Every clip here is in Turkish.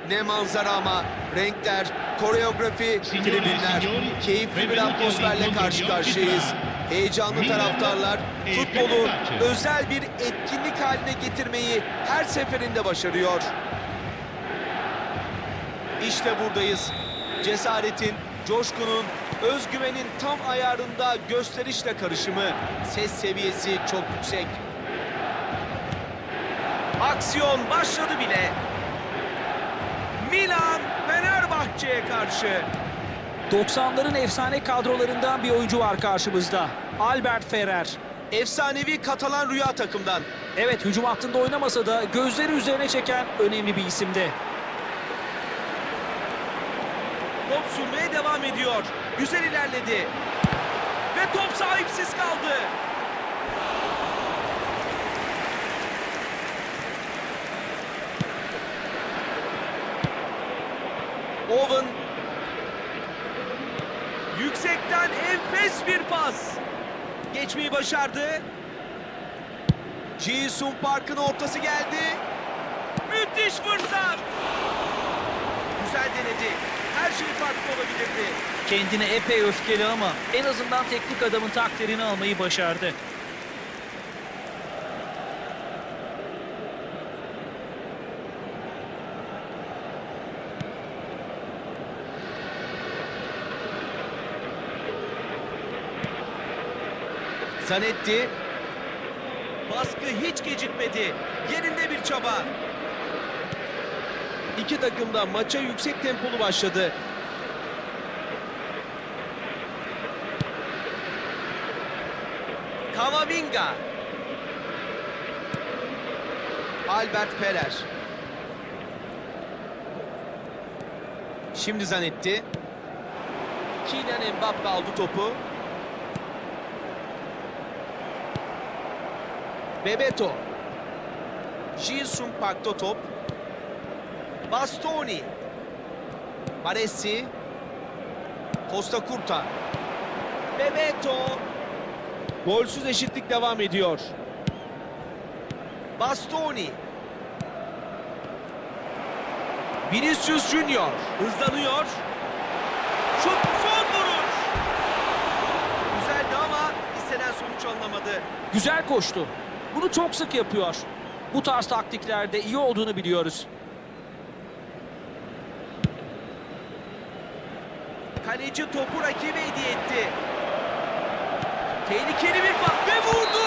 Ne manzara ama. Renkler, koreografi, tribünler. Keyifli bir atmosferle karşı karşıyayız. Heyecanlı taraftarlar futbolu özel bir etkinlik haline getirmeyi her seferinde başarıyor. İşte buradayız. Cesaretin, coşkunun, özgüvenin tam ayarında gösterişle karışımı. Ses seviyesi çok yüksek. Aksiyon başladı bile. Milan Fenerbahçe'ye karşı. 90'ların efsane kadrolarından bir oyuncu var karşımızda. Albert Ferrer. Efsanevi Katalan rüya takımdan. Evet, hücum hattında oynamasa da gözleri üzerine çeken önemli bir isimdi. Top sürmeye devam ediyor. Güzel ilerledi. Ve top sahipsiz kaldı. Owen. Yüksekten enfes bir pas. Geçmeyi başardı. Ji-sung Park'ın ortası geldi. Müthiş fırsat. Güzel denedi. Her şey farklı olabilirdi. Kendine epey öfkeli ama en azından teknik adamın takdirini almayı başardı. Zanetti. Baskı hiç gecikmedi. Yerinde bir çaba. İki takım da maça yüksek tempolu başladı. Kamavinga. Albert Ferrer. Şimdi Zanetti. Kylian Mbappe aldı topu. Bebeto. Ji-sung Park'ta top. Bastoni. Baresi. Costa Curta. Bebeto. Golsüz eşitlik devam ediyor. Bastoni. Vinicius Junior hızlanıyor. Şut, son vuruş. Güzeldi ama istenen sonuç alınamadı. Güzel koştu. Bunu çok sık yapıyor. Bu tarz taktiklerde iyi olduğunu biliyoruz. Kaleci topu rakibe hediye etti. Tehlikeli bir pas ve vurdu.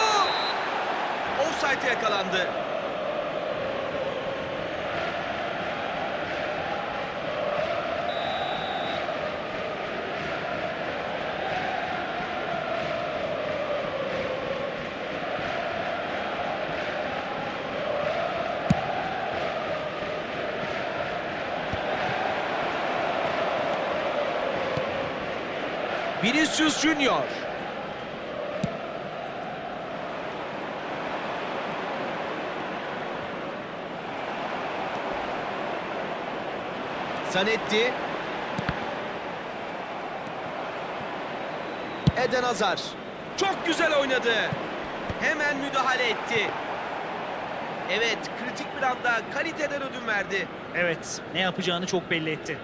Offside'e yakalandı. Vinicius Junior. Zanetti. Eden Hazar. Çok güzel oynadı. Hemen müdahale etti. Evet, kritik bir anda kaliteden ödün verdi. Evet, ne yapacağını çok belli etti.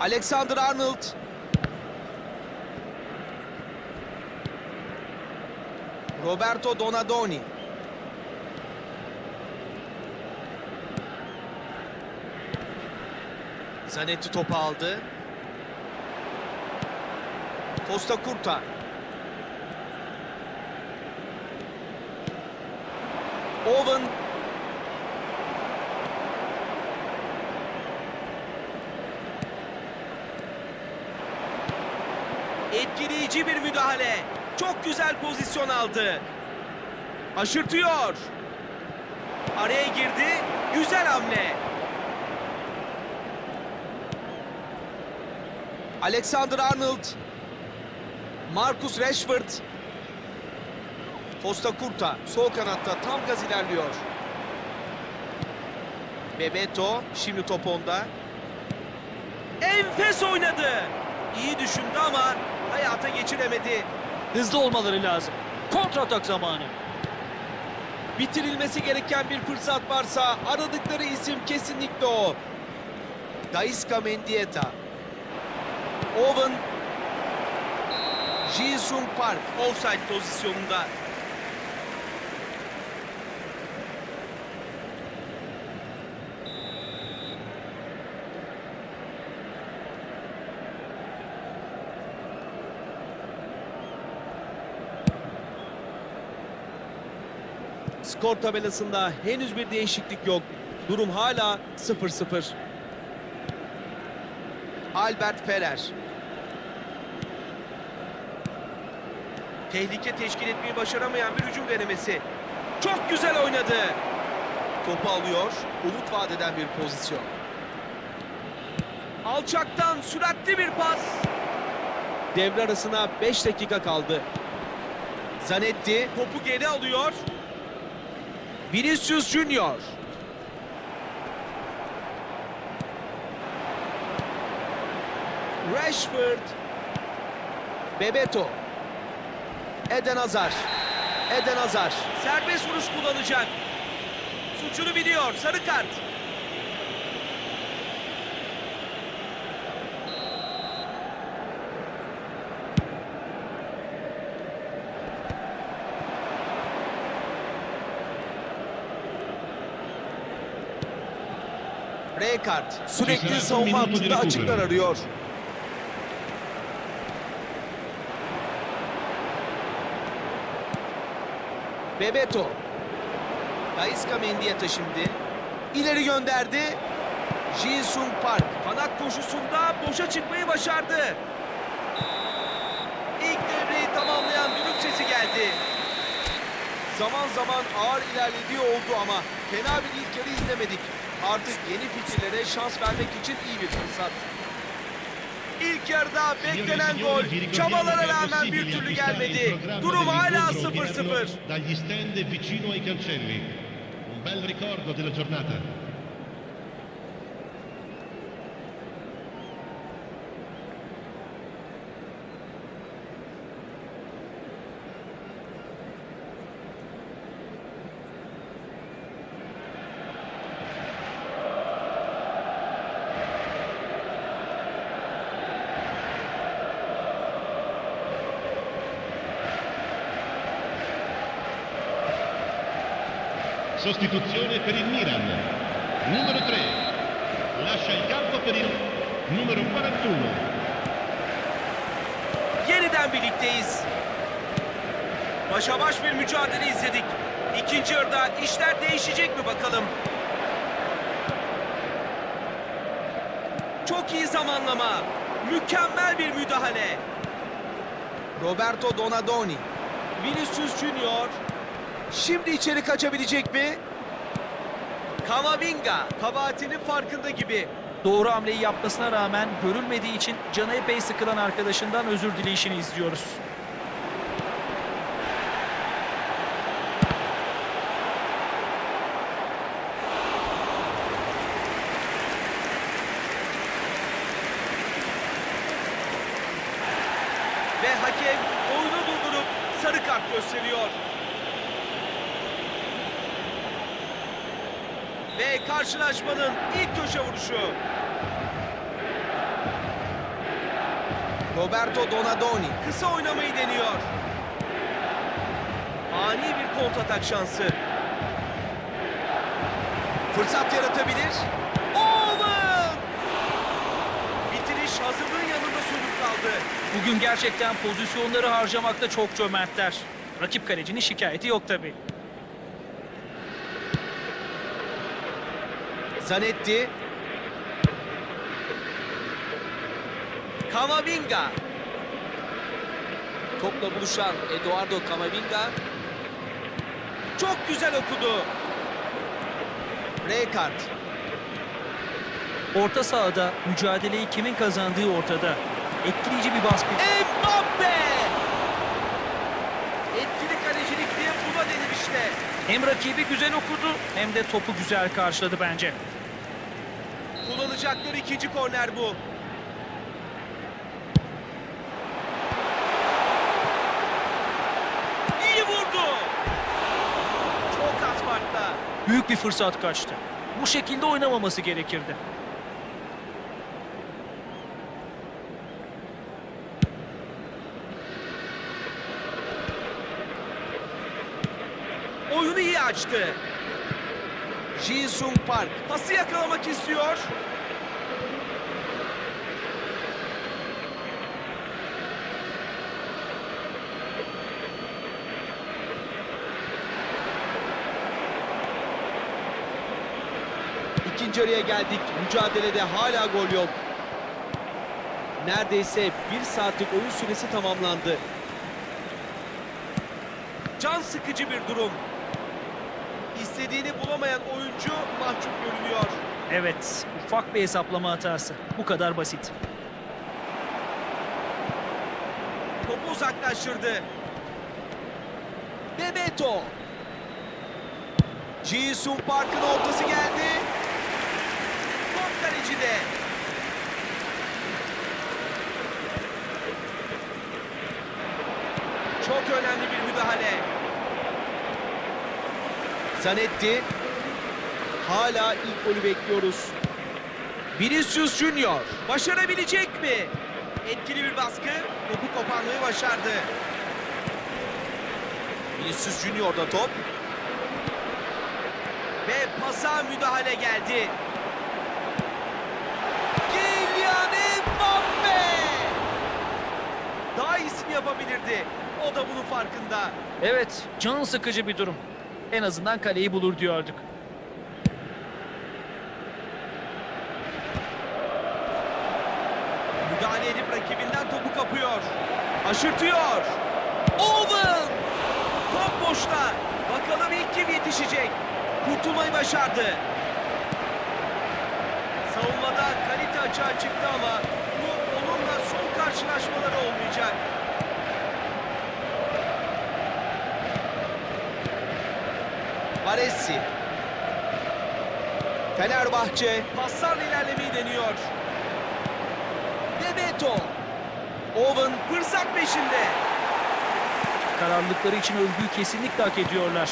Alexander Arnold. Roberto Donadoni. Zanetti topu aldı. Costa Curta. Owen. Etkileyici bir müdahale. Çok güzel pozisyon aldı. Aşırtıyor. Araya girdi. Güzel hamle. Alexander Arnold. Marcus Rashford. Costa Curta sol kanatta tam gaz ilerliyor. Bebeto şimdi top onda. Enfes oynadı. İyi düşündü ama hayata geçiremedi. Hızlı olmaları lazım. Kontratak zamanı. Bitirilmesi gereken bir fırsat varsa aradıkları isim kesinlikle o. Gaisca Mendieta. Owen. Ji-sung Park offside pozisyonunda. Skor tabelasında henüz bir değişiklik yok. Durum hala 0-0. Albert Ferrer. Tehlike teşkil etmeyi başaramayan bir hücum denemesi. Çok güzel oynadı. Topu alıyor. Umut vaat eden bir pozisyon. Alçaktan süratli bir pas. Devre arasına 5 dakika kaldı. Zanetti topu geri alıyor. Vinicius Junior. Rashford. Bebeto. Eden Hazard. Eden Hazard. Serbest vuruş kullanacak. Suçunu biliyor. Sarı kart. Rijkaard sürekli savunma hattında açıklar arıyor. Bebeto. Gaisca Mendieta şimdi. İleri gönderdi. Ji-sung Park. Kanat koşusunda boşa çıkmayı başardı. İlk devreyi tamamlayan düdük sesi geldi. Zaman zaman ağır ilerlediği oldu ama fena bir ilk yarı izlemedik. Artık yeni fikirlere şans vermek için iyi bir fırsat. İlk yarıda beklenen gol çabalara rağmen bir türlü gelmedi. Durum hala 0-0. Dagli stand vicino ai cancelli. Un bel ricordo della giornata. Sostituzione per il Milan. Numero 3. Lascia il campo per il numero 41. Yeniden birlikteyiz. Başa baş bir mücadele izledik. İkinci yarıda işler değişecek mi bakalım. Çok iyi zamanlama. Mükemmel bir müdahale. Roberto Donadoni. Vinicius Junior. Şimdi içeri kaçabilecek mi? Camavinga kabahatinin farkında gibi. Doğru hamleyi yapmasına rağmen görülmediği için canı epey sıkılan arkadaşından özür dileyişini izliyoruz. Ve hakem oyunu durdurup sarı kart gösteriyor. Ve karşılaşmanın ilk köşe vuruşu. Roberto Donadoni kısa oynamayı deniyor. Ani bir kontratak şansı. Fırsat yaratabilir. Owen! Bitiriş hazırlığın yanında sönük kaldı. Bugün gerçekten pozisyonları harcamakta çok cömertler. Rakip kalecinin şikayeti yok tabii. Zanetti. Camavinga. Topla buluşan Eduardo Camavinga. Çok güzel okudu. Rijkaard. Orta sahada mücadeleyi kimin kazandığı ortada. Etkileyici bir baskı. Mbappe! Etkili kalecilik diye buna denir işte. Hem rakibi güzel okudu hem de topu güzel karşıladı bence. Kullanacakları ikinci korner bu. İyi vurdu. Çok Büyük bir fırsat kaçtı. Bu şekilde oynamaması gerekirdi. Oyunu iyi açtı. Ji-sung Park pası yakalamak istiyor. İkinci yarıya geldik. Mücadelede hala gol yok. Neredeyse 1 saatlik oyun süresi tamamlandı. Can sıkıcı bir durum. İstediğini bulamayan oyuncu mahcup görünüyor. Evet, ufak bir hesaplama hatası. Bu kadar basit. Topu uzaklaştırdı. Bebeto. Ji-sung Park'ın ortası geldi. Top kalecide. Çok önemli bir müdahale. Zanetti. Hala ilk golü bekliyoruz. Vinicius Junior başarabilecek mi? Etkili bir baskı. Topu koparmayı başardı. Vinicius Junior'da top. Ve pasa müdahale geldi. Kylian Mbappe! Daha iyisini yapabilirdi. O da bunun farkında. Evet, can sıkıcı bir durum. En azından kaleyi bulur diyorduk. Müdahale edip rakibinden topu kapıyor. Aşırtıyor. Owen! Top boşta. Bakalım ilk kim yetişecek. Kurtulmayı başardı. Savunmada kalite açığa çıktı ama bu onunla son karşılaşmaları olmayacak. Baresi. Fenerbahçe paslarla ilerlemeyi deniyor. Bebeto. Owen fırsat peşinde. Kararlılıkları için övgüyü kesinlikle hak ediyorlar.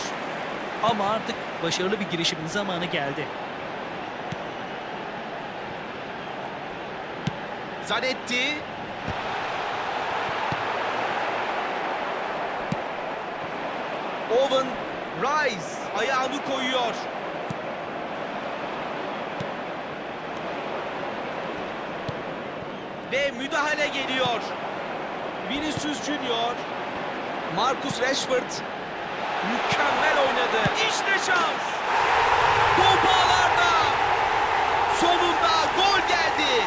Ama artık başarılı bir girişimin zamanı geldi. Zanetti. Owen Rice ayağını koyuyor. Ve müdahale geliyor. Vinicius Junior. Marcus Rashford mükemmel oynadı. İşte şans. Top ağlarda. Sonunda gol geldi.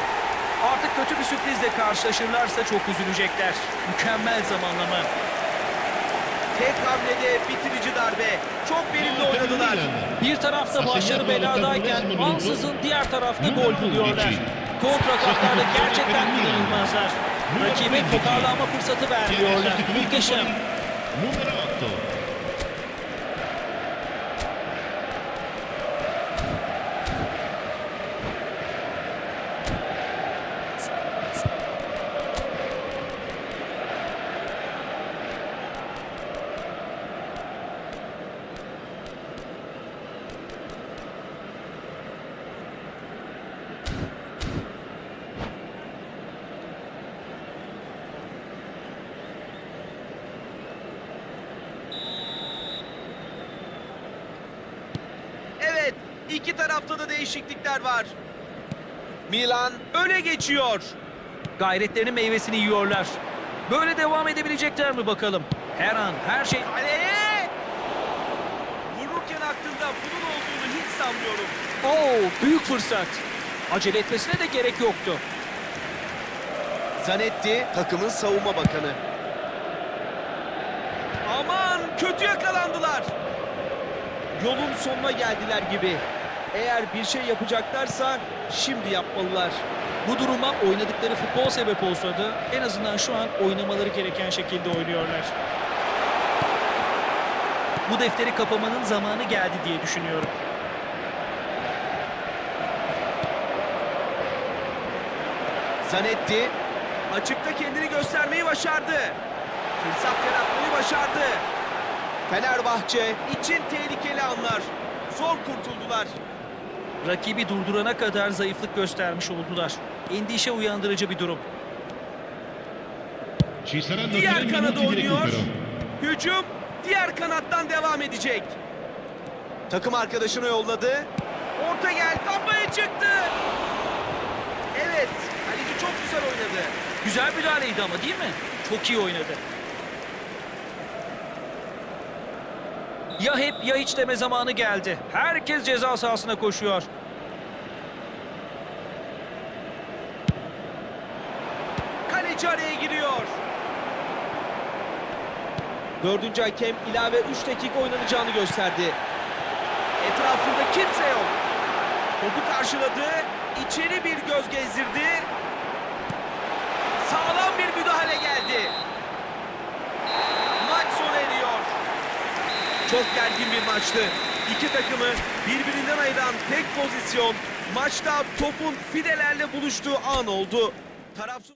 Artık kötü bir sürprizle karşılaşırlarsa çok üzülecekler. Mükemmel zamanlama. Tek hamlede bitirici darbe. Çok verimli oynadılar. Bir tarafta başarı beladayken ansızın diğer tarafta gol buluyorlar. Kontrataklarda gerçekten inanılmazlar. Rakibe toparlanma fırsatı vermiyorlar. Muhteşem. Numero 8. Evet, iki tarafta da değişiklikler var. Milan öne geçiyor. Gayretlerinin meyvesini yiyorlar. Böyle devam edebilecekler mi bakalım? Her an her şey... Kaleye! Vururken aklında bunun olduğunu hiç sanmıyorum. Büyük fırsat. Acele etmesine de gerek yoktu. Zanetti takımın savunma bakanı. Aman kötü yakalandılar. Yolun sonuna geldiler gibi. Eğer bir şey yapacaklarsa şimdi yapmalılar. Bu duruma oynadıkları futbol sebep olsa da en azından şu an oynamaları gereken şekilde oynuyorlar. Bu defteri kapamanın zamanı geldi diye düşünüyorum. Zanetti açıkta kendini göstermeyi başardı. Fırsat yaratmayı başardı. Fenerbahçe için tehlikeli anlar. zor kurtuldular. Rakibi durdurana kadar zayıflık göstermiş oldular. Endişe uyandırıcı bir durum. Ci saranno Diğer 3 kanada minuti di oynuyor. recupero. Hücum diğer kanattan devam edecek. Takım arkadaşını yolladı. Orta geldi, kafaya çıktı. Evet, kaleci çok güzel oynadı. Güzel müdahaleydi ama değil mi? Çok iyi oynadı. Ya hep ya hiç deme zamanı geldi. Herkes ceza sahasına koşuyor. Kaleci araya giriyor. 4. hakem ilave 3 dakika oynanacağını gösterdi. Etrafında kimse yok. Topu karşıladı. İçeri bir göz gezdirdi. Sağlam bir müdahale geldi. Maç sona eriyor. Çok gergin bir maçtı. İki takımı birbirinden ayıran tek pozisyon maçta topun fidelerle buluştuğu an oldu. Tarafsız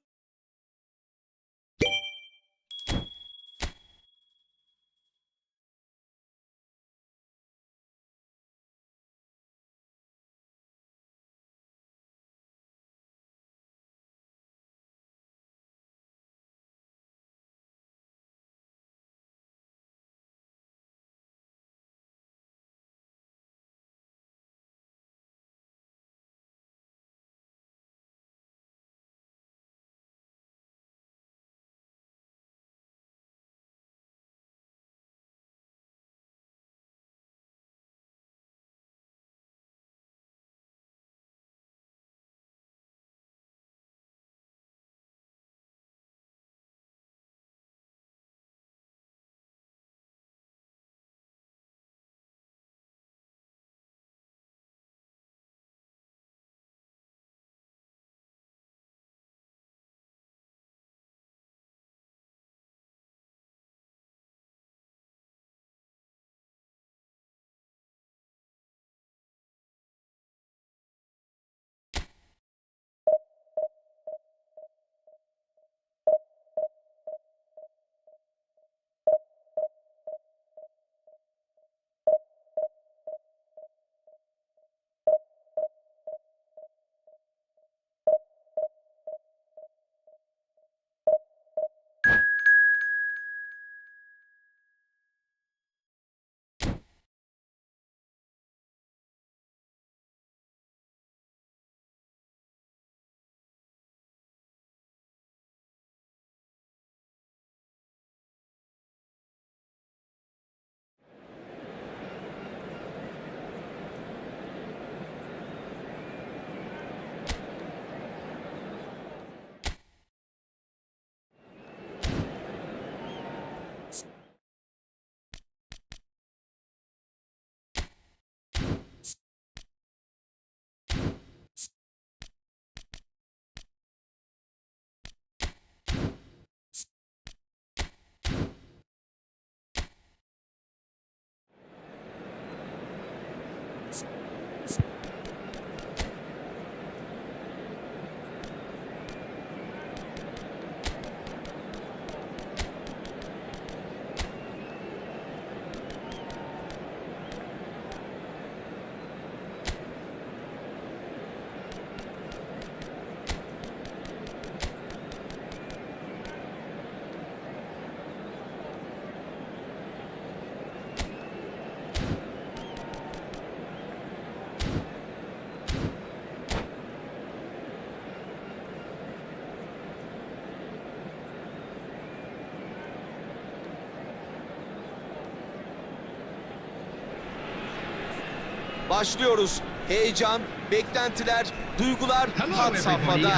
başlıyoruz. Heyecan, beklentiler, duygular had safhada.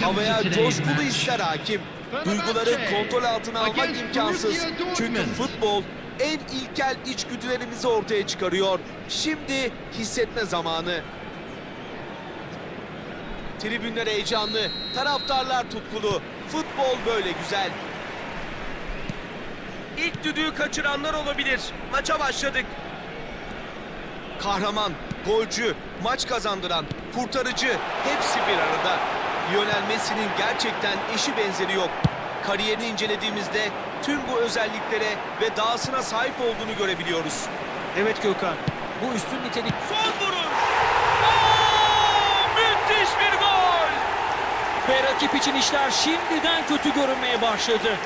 Havaya coşkulu hisler hakim. Duyguları kontrol altına almak imkansız. Çünkü futbol en ilkel içgüdülerimizi ortaya çıkarıyor. Şimdi hissetme zamanı. Tribünler heyecanlı, taraftarlar tutkulu. Futbol böyle güzel. İlk düdüğü kaçıranlar olabilir. Maça başladık. Kahraman, golcü, maç kazandıran, kurtarıcı hepsi bir arada. Lionel Messi'nin gerçekten eşi benzeri yok. Kariyerini incelediğimizde tüm bu özelliklere ve dahasına sahip olduğunu görebiliyoruz. Evet Gökhan. Bu üstün nitelik. Son vuruş. Müthiş bir gol. Ve rakip için işler şimdiden kötü görünmeye başladı.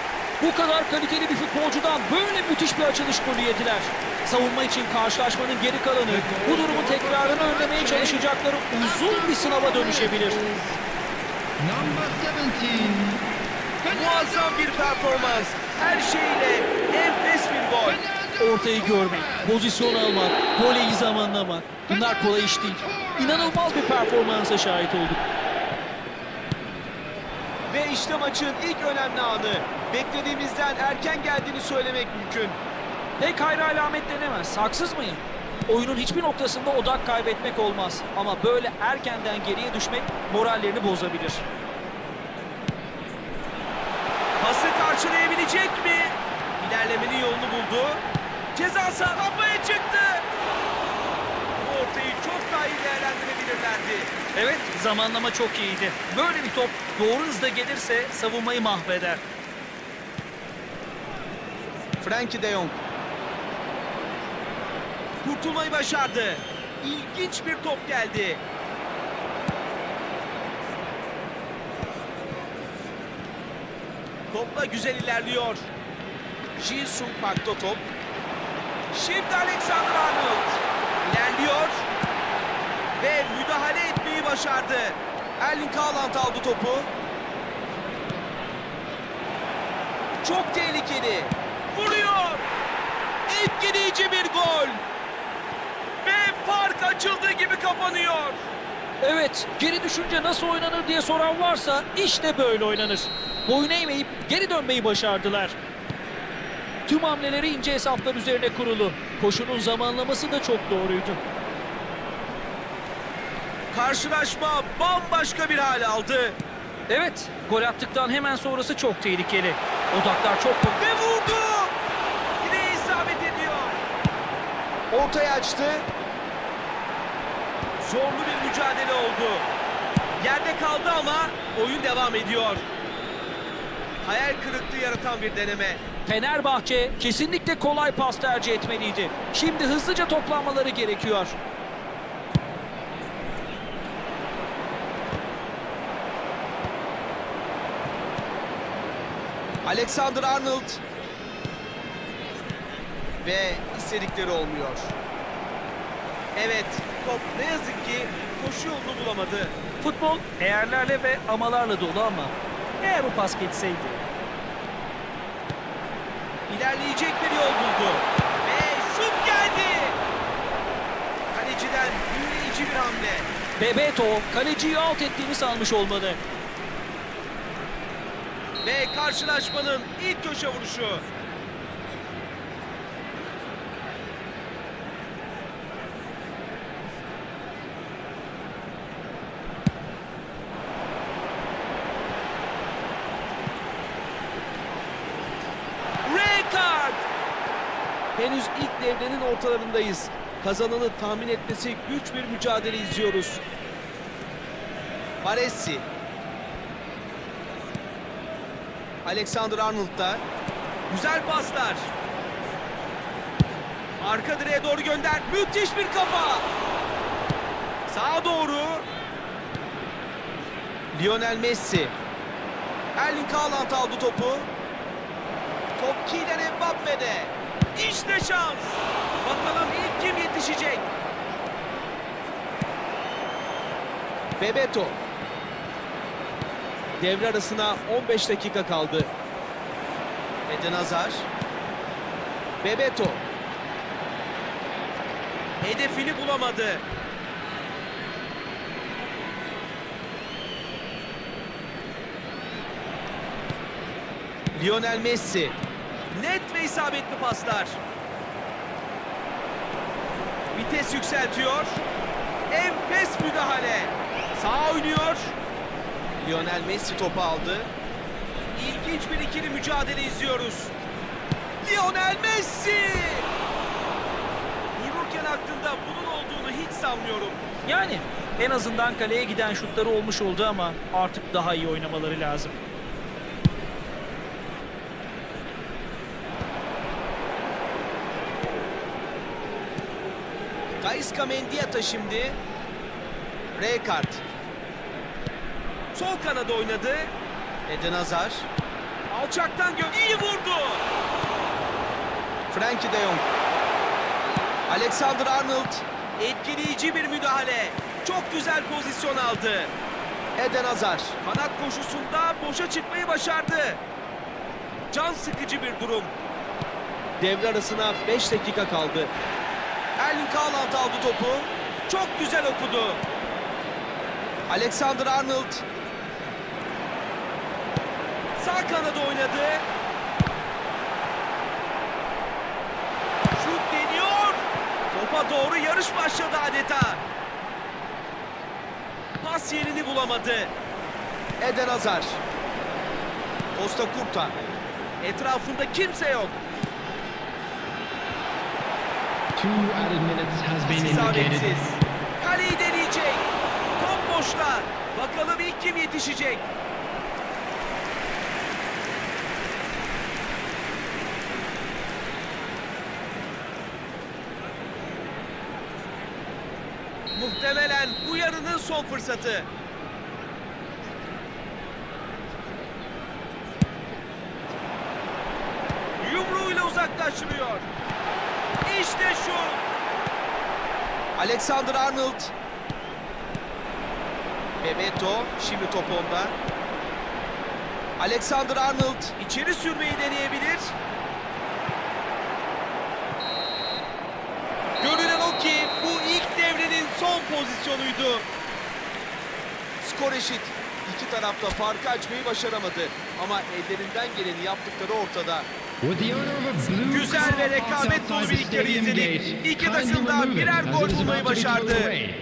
Bu kadar kaliteli bir futbolcudan böyle müthiş bir açılış golü yediler. Savunma için karşılaşmanın geri kalanı bu durumun tekrarını önlemeye çalışacakları uzun bir sınava dönüşebilir. Number 17. Muazzam bir performans. Her şeyle enfes bir gol. Ortayı görmek, pozisyon almak, voleyi zamanlamak. Bunlar kolay iş değil. İnanılmaz bir performansa şahit olduk. Ve işte maçın ilk önemli anı. Beklediğimizden erken geldiğini söylemek mümkün. Pek hayra alamet denemez. Haksız mıyım? Oyunun hiçbir noktasında odak kaybetmek olmaz. Ama böyle erkenden geriye düşmek morallerini bozabilir. Pası karşılayabilecek mi? İlerlemenin yolunu buldu. Ceza sahası kafaya çıktı. Bu ortayı çok daha iyi değerlendirebilirlerdi. Evet, zamanlama çok iyiydi. Böyle bir top doğru hızda gelirse savunmayı mahveder. Frenkie de Jong. Kurtulmayı başardı. İlginç bir top geldi. Topla güzel ilerliyor. Ji-sung Park'ta top. Şimdi Alexander Arnold. İlerliyor. Ve müdahale etmeyi başardı. Erling Haaland aldı topu. Çok tehlikeli. Vuruyor. Etkileyici bir gol. Ve fark açıldığı gibi kapanıyor. Evet, geri düşünce nasıl oynanır diye soran varsa işte böyle oynanır. Boyun eğmeyip geri dönmeyi başardılar. Tüm hamleleri ince hesaplar üzerine kurulu. Koşunun zamanlaması da çok doğruydu. Karşılaşma bambaşka bir hal aldı. Evet, gol attıktan hemen sonrası çok tehlikeli. Odaklar çok... Ve vurdu. Yine isabet ediyor. Ortaya açtı. Zorlu bir mücadele oldu. Yerde kaldı ama oyun devam ediyor. Hayal kırıklığı yaratan bir deneme. Fenerbahçe kesinlikle kolay pas tercih etmeliydi. Şimdi hızlıca toplanmaları gerekiyor. Alexander Arnold. Ve istedikleri olmuyor. Evet, top ne yazık ki koşu yolunu bulamadı. Futbol eğerlerle ve amalarla dolu ama eğer o pas geçseydi. İlerleyecek bir yol buldu. Ve şut geldi. Kaleciden büyüleyici bir hamle. Bebeto kaleciyi out ettiğini sanmış olmalı. Ve karşılaşmanın ilk köşe vuruşu. Red kart. Henüz ilk devrenin ortalarındayız. Kazananı tahmin etmesi güç bir mücadele izliyoruz. Baresi. Alexander Arnold'da. Güzel paslar. Arka direğe doğru gönder. Müthiş bir kafa. Sağa doğru. Lionel Messi. Erling Haaland aldı topu. Top Kylian Mbappe'de. İşte şans. Bakalım ilk kim yetişecek? Bebeto. Devre arasına 15 dakika kaldı. Eden Hazar. Bebeto. Hedefini bulamadı. Lionel Messi. Net ve isabetli paslar. Vites yükseltiyor. Enfes müdahale. Sağa oynuyor. Lionel Messi topu aldı. İlginç bir ikili mücadele izliyoruz. Lionel Messi! Vururken aklında bunun olduğunu hiç sanmıyorum. Yani en azından kaleye giden şutları olmuş oldu ama artık daha iyi oynamaları lazım. Gaisca Mendieta şimdi. Rijkaard. Sol kanada oynadı. Eden Hazard. Alçaktan iyi vurdu. Frenkie de Jong. Alexander-Arnold. Etkileyici bir müdahale. Çok güzel pozisyon aldı. Eden Hazard. Kanat koşusunda boşa çıkmayı başardı. Can sıkıcı bir durum. Devre arasına 5 dakika kaldı. Erling Haaland aldı topu. Çok güzel okudu. Alexander-Arnold. Sağ kanada oynadı. Şut deniyor. Topa doğru yarış başladı adeta. Pas yerini bulamadı. Eden Hazard. Costa Curta. Etrafında kimse yok. Two added minutes has been indicated. İsabetsiz. Kaleyi deneyecek. Top boşta. Bakalım ilk kim yetişecek? Muhtemelen bu yarının son fırsatı. Yumruğuyla uzaklaştırıyor. İşte şu. Alexander-Arnold. Bebeto şimdi top onda. Alexander-Arnold içeri sürmeyi deneyebilir. Görünen o ki bu ilk devrenin son pozisyonuydu. Skor eşit. İki tarafta farkı açmayı başaramadı. Ama ellerinden geleni yaptıkları ortada. With the owner of a blue Güzel ve car rekabet dolu outside bir the ilk yarı stadium izledik. gate, İki kindly takım da remove it, birer as gol it is bulmayı about to be towed başardı. away.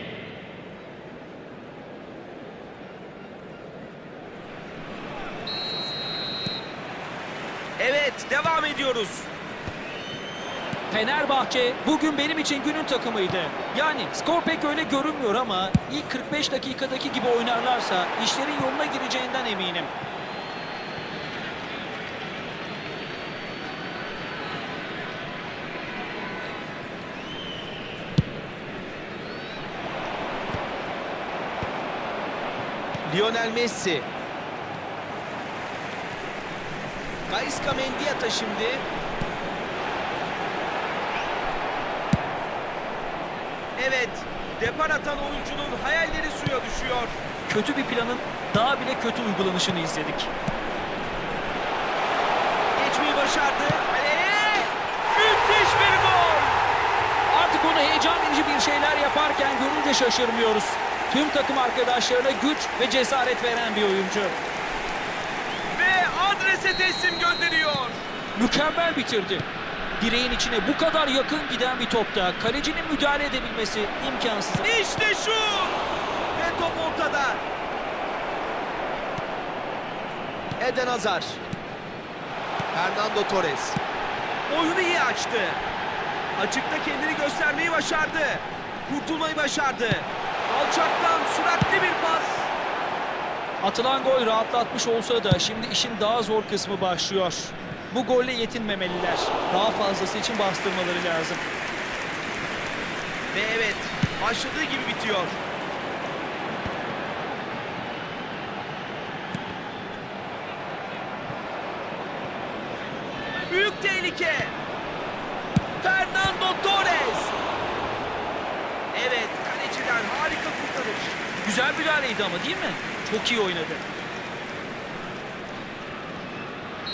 Evet, devam ediyoruz. Fenerbahçe bugün benim için günün takımıydı. Yani skor pek öyle görünmüyor ama ilk 45 dakikadaki gibi oynarlarsa işlerin yoluna gireceğinden eminim. Lionel Messi. Gaisca Mendieta şimdi. Evet, depar atan oyuncunun hayalleri suya düşüyor. Kötü bir planın daha bile kötü uygulanışını izledik. Geçmeyi başardı. Kaleye! Müthiş bir gol! Artık onu heyecan verici bir şeyler yaparken görünce şaşırmıyoruz. Tüm takım arkadaşlarına güç ve cesaret veren bir oyuncu. Ve adrese teslim gönderiyor. Mükemmel bitirdi. Direğin içine bu kadar yakın giden bir topta kalecinin müdahale edebilmesi imkansız. İşte şu! Ve top ortada. Eden Hazard. Fernando Torres. Oyunu iyi açtı. Açıkta kendini göstermeyi başardı. Kurtulmayı başardı. Alçaktan süratli bir pas. Atılan gol rahatlatmış olsa da şimdi işin daha zor kısmı başlıyor. Bu golle yetinmemeliler. Daha fazlası için bastırmaları lazım. Ve evet, başladığı gibi bitiyor. Büyük tehlike. Fernando Torres. Evet, kaleciden harika kurtarış. Güzel müdahaleydi ama değil mi? Çok iyi oynadı.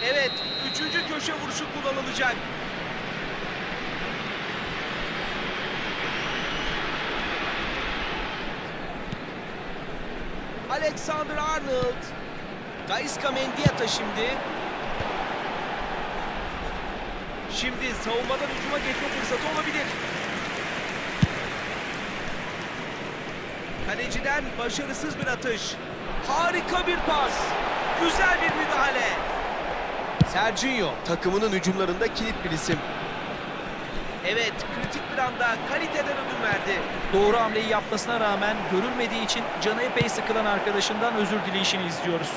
Evet, üçüncü köşe vuruşu kullanılacak. Alexander-Arnold. Gaisca Mendieta şimdi. Şimdi savunmadan hücuma geçme fırsatı olabilir. Kaleciden başarısız bir atış. Harika bir pas. Güzel bir müdahale. Serginho takımının hücumlarında kilit bir isim. Evet, kritik bir anda kaliteden ödün verdi. Doğru hamleyi yapmasına rağmen görülmediği için canı epey sıkılan arkadaşından özür dileyişini izliyoruz.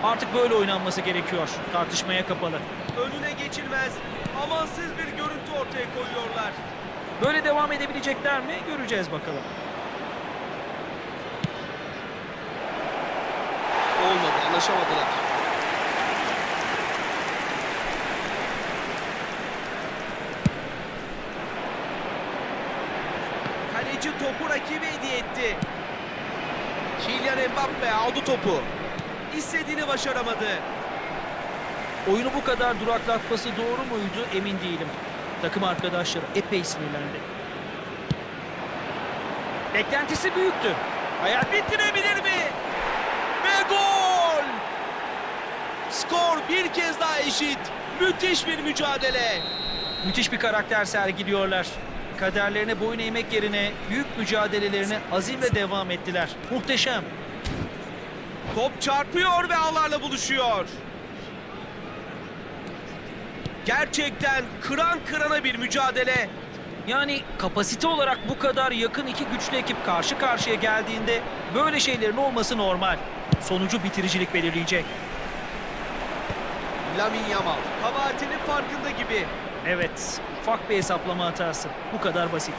Artık böyle oynanması gerekiyor. Tartışmaya kapalı. Önüne geçilmez, amansız bir görüntü ortaya koyuyorlar. Böyle devam edebilecekler mi? Göreceğiz bakalım. Olmadı, anlaşamadılar. Kaleci topu rakibe hediye etti. Kylian Mbappe aldı topu. İstediğini başaramadı. Oyunu bu kadar duraklatması doğru muydu emin değilim. Takım arkadaşları epey sinirlendi. Beklentisi büyüktü. Hayat bitirebilir mi? Ve gol! Skor bir kez daha eşit. Müthiş bir mücadele. Müthiş bir karakter sergiliyorlar. Kaderlerine boyun eğmek yerine büyük mücadelelerine azimle devam ettiler. Muhteşem. Top çarpıyor ve ağlarla buluşuyor. Gerçekten kıran kırana bir mücadele. Yani kapasite olarak bu kadar yakın iki güçlü ekip karşı karşıya geldiğinde böyle şeylerin olması normal. Sonucu bitiricilik belirleyecek. Lamine Yamal kabahatinin farkında gibi. Evet, ufak bir hesaplama hatası. Bu kadar basit.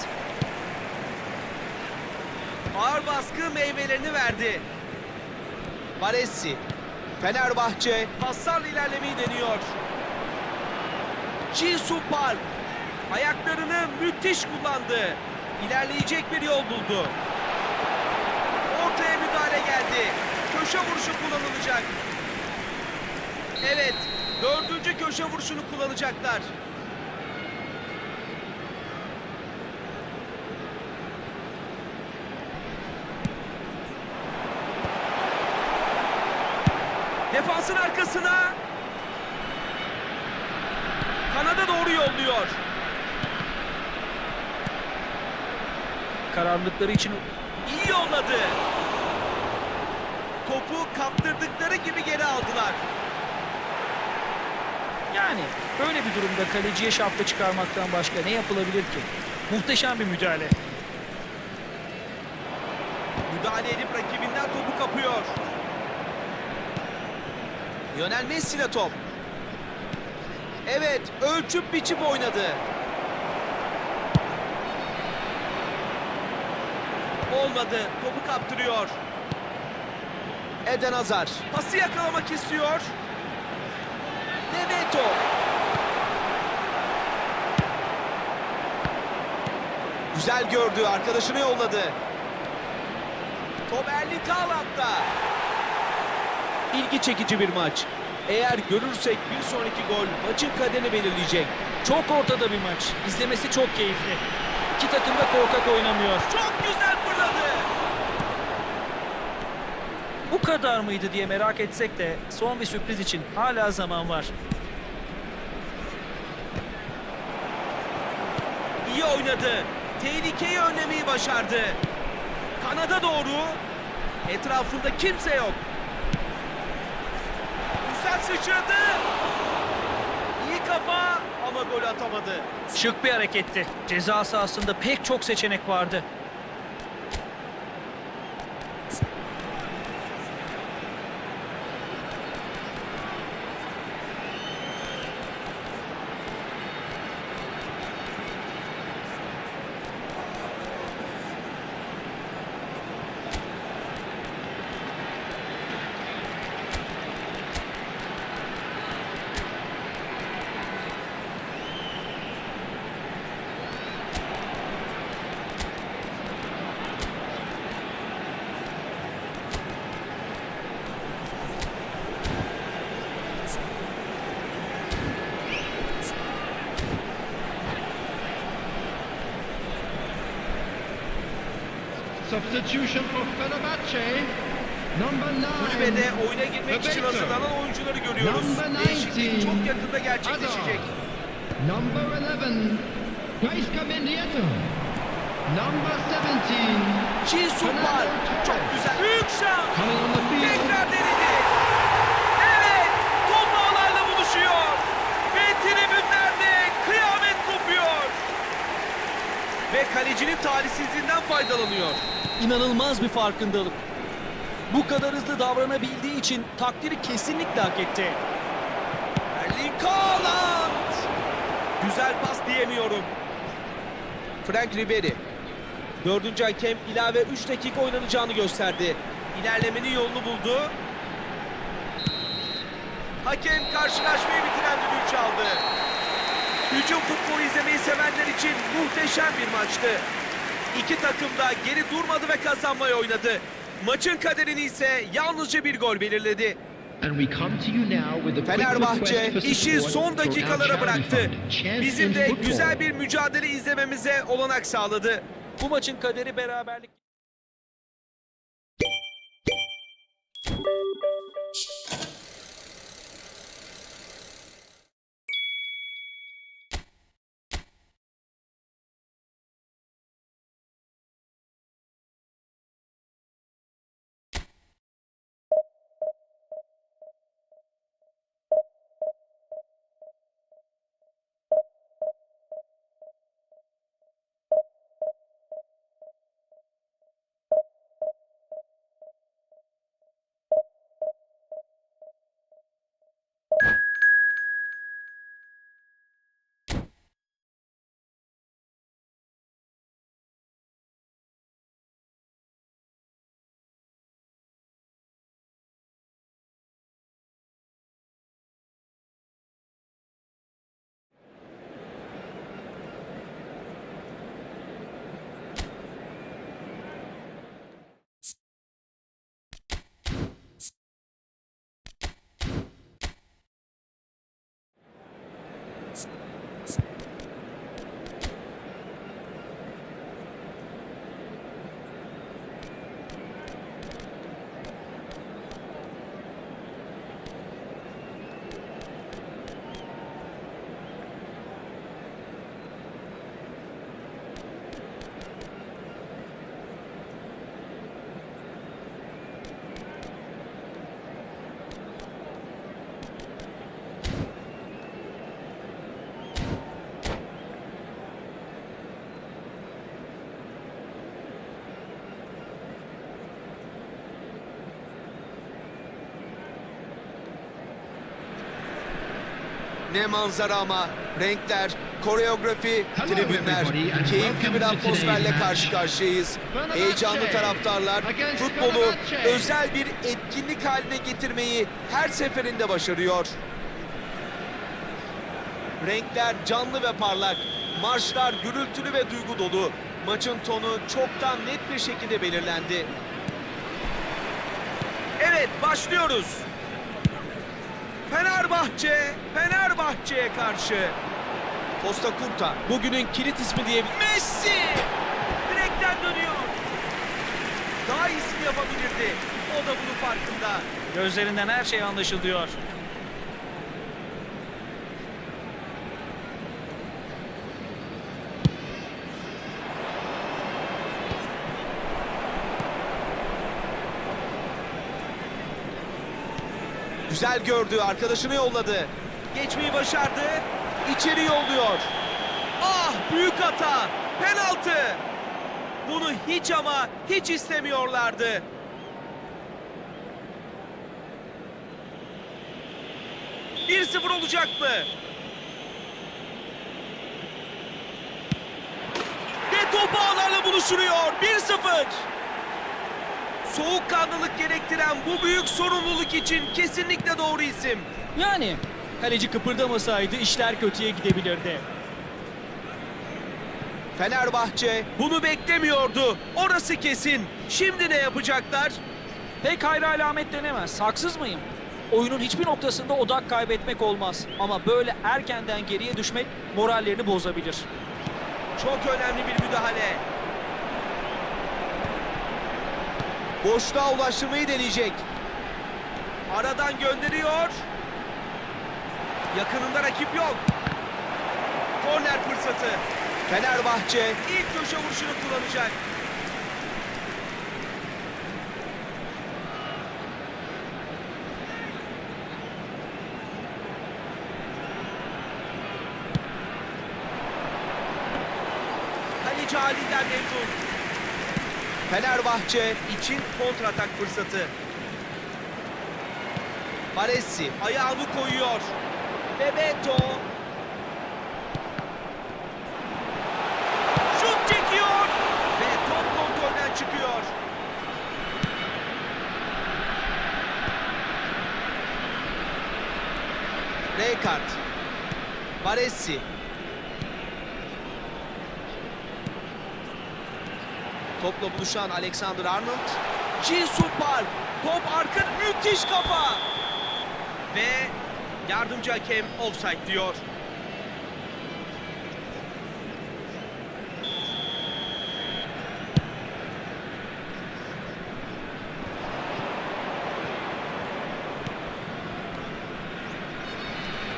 Ağır baskı meyvelerini verdi. Baresi. Fenerbahçe paslarla ilerlemeyi deniyor. Jisoo Park ayaklarını müthiş kullandı. İlerleyecek bir yol buldu. Ortaya müdahale geldi. Köşe vuruşu kullanılacak. Evet, 4. köşe vuruşunu kullanacaklar. Defansın arkasına. Kanada doğru yolluyor. Kararlılıkları için İyi yolladı. Topu kaptırdıkları gibi geri aldılar. yani böyle bir durumda kaleciye şapka çıkarmaktan başka ne yapılabilir ki? Muhteşem bir müdahale. Müdahale edip rakibinden topu kapıyor. Lionel Messi'yle top. Evet, ölçüp biçip oynadı. Olmadı, topu kaptırıyor. Eden Hazard pası yakalamak istiyor. Neveto. Güzel gördü, arkadaşını yolladı. Top Erling Haaland'da. İlgi çekici bir maç. Eğer görürsek bir sonraki gol maçın kaderini belirleyecek. Çok ortada bir maç. İzlemesi çok keyifli. İki takım da korkak oynamıyor. Çok güzel fırladı. Bu kadar mıydı diye merak etsek de son bir sürpriz için hala zaman var. İyi oynadı. Tehlikeyi önlemeyi başardı. Kanada doğru. Etrafında kimse yok. Güzel sıçradı. İyi kafa ama gol atamadı. Şık bir hareketti. Ceza sahasında pek çok seçenek vardı. Substitution for Fenerbahçe. Number 9. Kulübede oyuna girmek için hazırlanan oyuncuları görüyoruz. Number Değişiklik 19. çok yakında gerçekleşecek. Number 11. Gaisca Mendieta. Number 17. Jisoo Park çok güzel. Büyük şans. Coming on the field. Tekrar denedi. Evet, top ağlarla buluşuyor. Ve tribünlerde kıyamet kopuyor. Ve kalecinin talihsizliğinden faydalanıyor. İnanılmaz bir farkındalık. Bu kadar hızlı davranabildiği için takdiri kesinlikle hak etti. Erling Haaland. Güzel pas diyemiyorum. Frank Ribery. 4. hakem ilave 3 dakika oynanacağını gösterdi. İlerlemenin yolunu buldu. Hakem karşılaşmayı bitiren düdüğü çaldı. Hücum futbolu izlemeyi sevenler için muhteşem bir maçtı. İki takım da geri durmadı ve kazanmayı oynadı. Maçın kaderini ise yalnızca bir gol belirledi. Fenerbahçe işi son dakikalara bıraktı. Bizim de güzel bir mücadele izlememize olanak sağladı. Bu maçın kaderi beraberlik. Ne manzara ama. Renkler, koreografi, Hello tribünler. everybody and Keyifli bir welcome to atmosferle today's karşı match. karşıyayız. Fenerbahçe Heyecanlı taraftarlar against futbolu Fenerbahçe. özel bir etkinlik haline getirmeyi her seferinde başarıyor. Renkler canlı ve parlak. Marşlar gürültülü ve duygu dolu. Maçın tonu çoktan net bir şekilde belirlendi. Evet, başlıyoruz. Fenerbahçe'ye karşı. Costa Curta, bugünün kilit ismi diyebilir. Messi! Direkten dönüyor. Daha iyisini yapabilirdi. O da bunun farkında. Gözlerinden her şey anlaşılıyor. Güzel gördü, arkadaşını yolladı. Geçmeyi başardı. İçeri yolluyor. Ah, büyük hata. Penaltı. Bunu hiç ama hiç istemiyorlardı. Bir 0 olacak mı? Ve topu ağlarla buluşturuyor. 1-0. Soğukkanlılık gerektiren bu büyük sorumluluk için kesinlikle doğru isim. Yani kaleci kıpırdamasaydı işler kötüye gidebilirdi. Fenerbahçe bunu beklemiyordu. Orası kesin. Şimdi ne yapacaklar? Pek hayra alamet denemez. Haksız mıyım? Oyunun hiçbir noktasında odak kaybetmek olmaz. Ama böyle erkenden geriye düşmek morallerini bozabilir. Çok önemli bir müdahale. Boşluğa ulaştırmayı deneyecek. Aradan gönderiyor. Yakınında rakip yok. Korner fırsatı. Fenerbahçe ilk köşe vuruşunu kullanacak. Kaleci halinden memnun. Fenerbahçe için kontratak fırsatı. Baresi ayağını koyuyor. Bebeto. Şut çekiyor. Ve top kontrolden çıkıyor. Rijkaard. Baresi. Topla buluşan Alexander Arnold. Jin-Sung Park. Top arka, müthiş kafa. Ve yardımcı hakem offside diyor.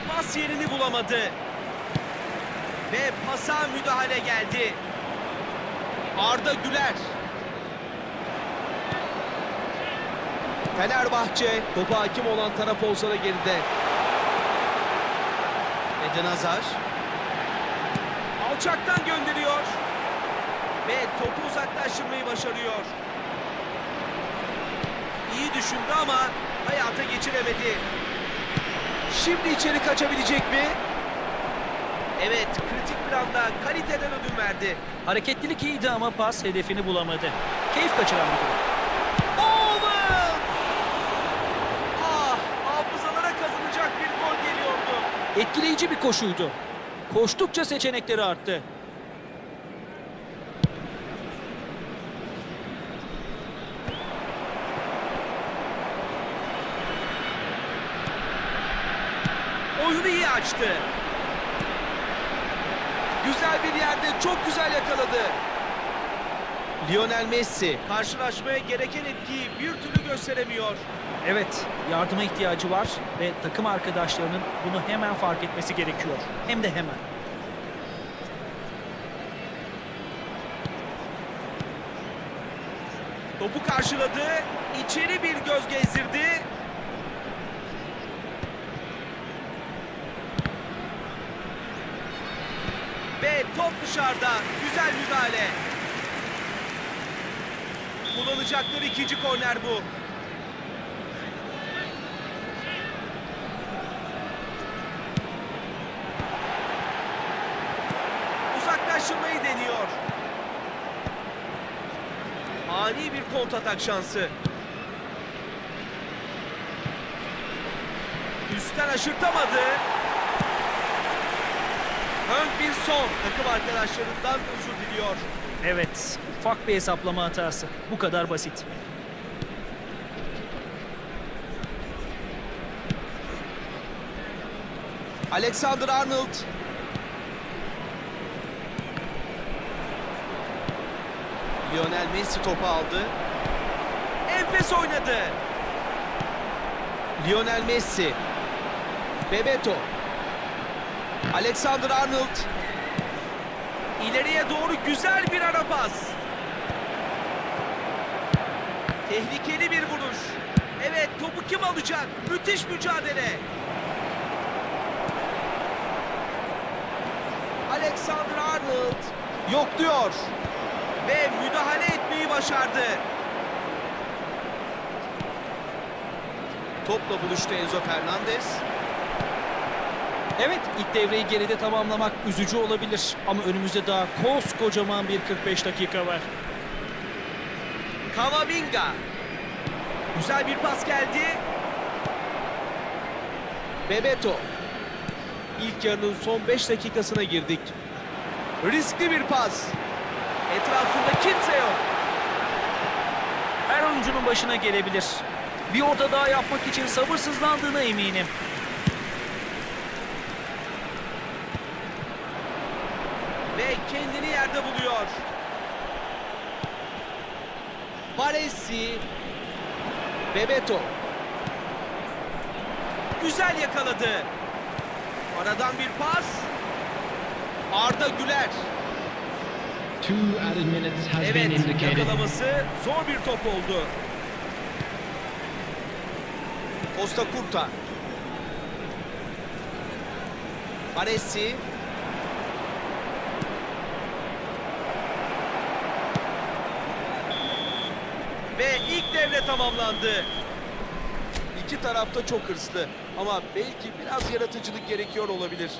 Pas yerini bulamadı. Ve pasa müdahale geldi. Arda Güler. Fenerbahçe topa hakim olan taraf olsa da geride. Eden Hazar. Alçaktan gönderiyor. Ve topu uzaklaştırmayı başarıyor. İyi düşündü ama hayata geçiremedi. Şimdi içeri kaçabilecek mi? Evet, kritik bir anda kaliteden ödün verdi. Hareketlilik iyiydi ama pas hedefini bulamadı. Keyif kaçıran bir gol. Owen! Ah, hafızalara kazanacak bir gol geliyordu. Etkileyici bir koşuydu. Koştukça seçenekleri arttı. Oyunu iyi açtı. Güzel bir yerde çok güzel yakaladı. Lionel Messi karşılaşmaya gereken etkiyi bir türlü gösteremiyor. Evet, yardıma ihtiyacı var ve takım arkadaşlarının bunu hemen fark etmesi gerekiyor. Hem de hemen. Topu karşıladı. İçeri bir göz gezdirdi. Ve top dışarıda. Güzel müdahale. Kullanacakları ikinci korner bu. Uzaklaştırmayı deniyor. Ani bir kontratak şansı. Üstten aşırtamadı. Hönk bir son. Takım arkadaşlarından özür diliyor. Evet, ufak bir hesaplama hatası. Bu kadar basit. Alexander Arnold. Lionel Messi topu aldı. Enfes oynadı. Lionel Messi. Bebeto. Alexander Arnold. İleriye doğru güzel bir ara pas. Tehlikeli bir vuruş. Evet, topu kim alacak? Müthiş mücadele. Alexander Arnold yok diyor. Ve müdahale etmeyi başardı. Topla buluştu Enzo Fernandez. Evet, ilk devreyi geride tamamlamak üzücü olabilir. Ama önümüzde daha koskocaman bir 45 dakika var. Kamavinga. Güzel bir pas geldi. Bebeto. İlk yarının son 5 dakikasına girdik. Riskli bir pas. Etrafında kimse yok. Her oyuncunun başına gelebilir. Bir orta daha yapmak için sabırsızlandığına eminim. Ve kendini yerde buluyor. Baresi. Bebeto. Güzel yakaladı. Aradan bir pas. Arda Güler. 2 added minutes has been Evet, indicated. yakalaması zor bir top oldu. Costa Curta. Baresi. İlk devre tamamlandı. İki tarafta çok hırslı ama belki biraz yaratıcılık gerekiyor olabilir.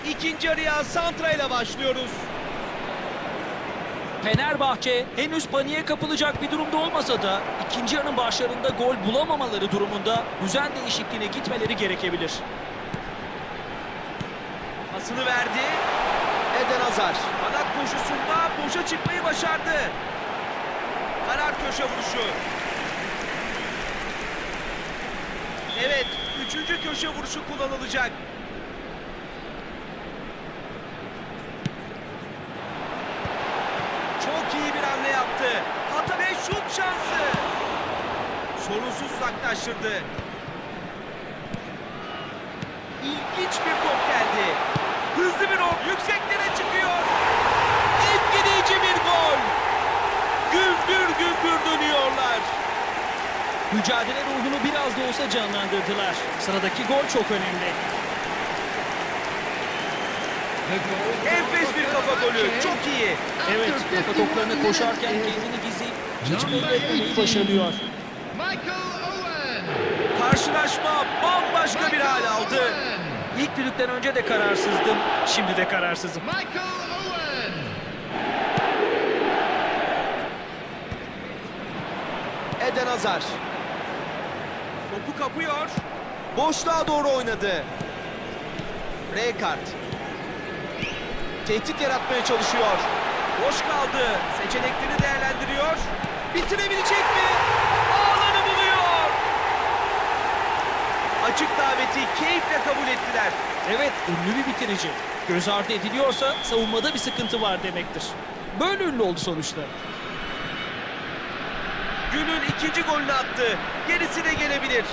İkinci yarıya santra ile başlıyoruz. Fenerbahçe henüz paniğe kapılacak bir durumda olmasa da ikinci yarının başlarında gol bulamamaları durumunda düzen değişikliğine gitmeleri gerekebilir. Pasını verdi. Eden Hazar. Kanat koşusunda boşa çıkmayı başardı. Karar köşe vuruşu. Evet, üçüncü köşe vuruşu kullanılacak. Çok iyi bir hamle yaptı. Hata ve şut şansı. Sorunsuz uzaklaştırdı. İlginç bir top geldi. Hızlı bir top yükseklere çıkıyor. Etkileyici bir gol. Gümbür gümbür dönüyorlar. Mücadele ruhunu biraz da olsa canlandırdılar. Sıradaki gol çok önemli. Enfes bir kafa golü. Çok iyi. Evet, kafa toplarını koşarken kendini gizleyip hiç belli etmemeyi başarıyor. Michael Owen. Karşılaşma bambaşka bir hal aldı. İlk düdükten önce de kararsızdım, şimdi de kararsızım. Michael Owen. Eden Hazar. Topu kapıyor. Boşluğa doğru oynadı. Rijkaard. Tehdit yaratmaya çalışıyor. Boş kaldı. Seçenekleri değerlendiriyor. Bitirebilecek mi? Ağları buluyor. Açık daveti keyifle kabul ettiler. Evet, ünlü bir bitirici. Göz ardı ediliyorsa savunmada bir sıkıntı var demektir. Böyle ünlü oldu sonuçta. Günün ikinci golünü attı. Gerisi de gelebilir.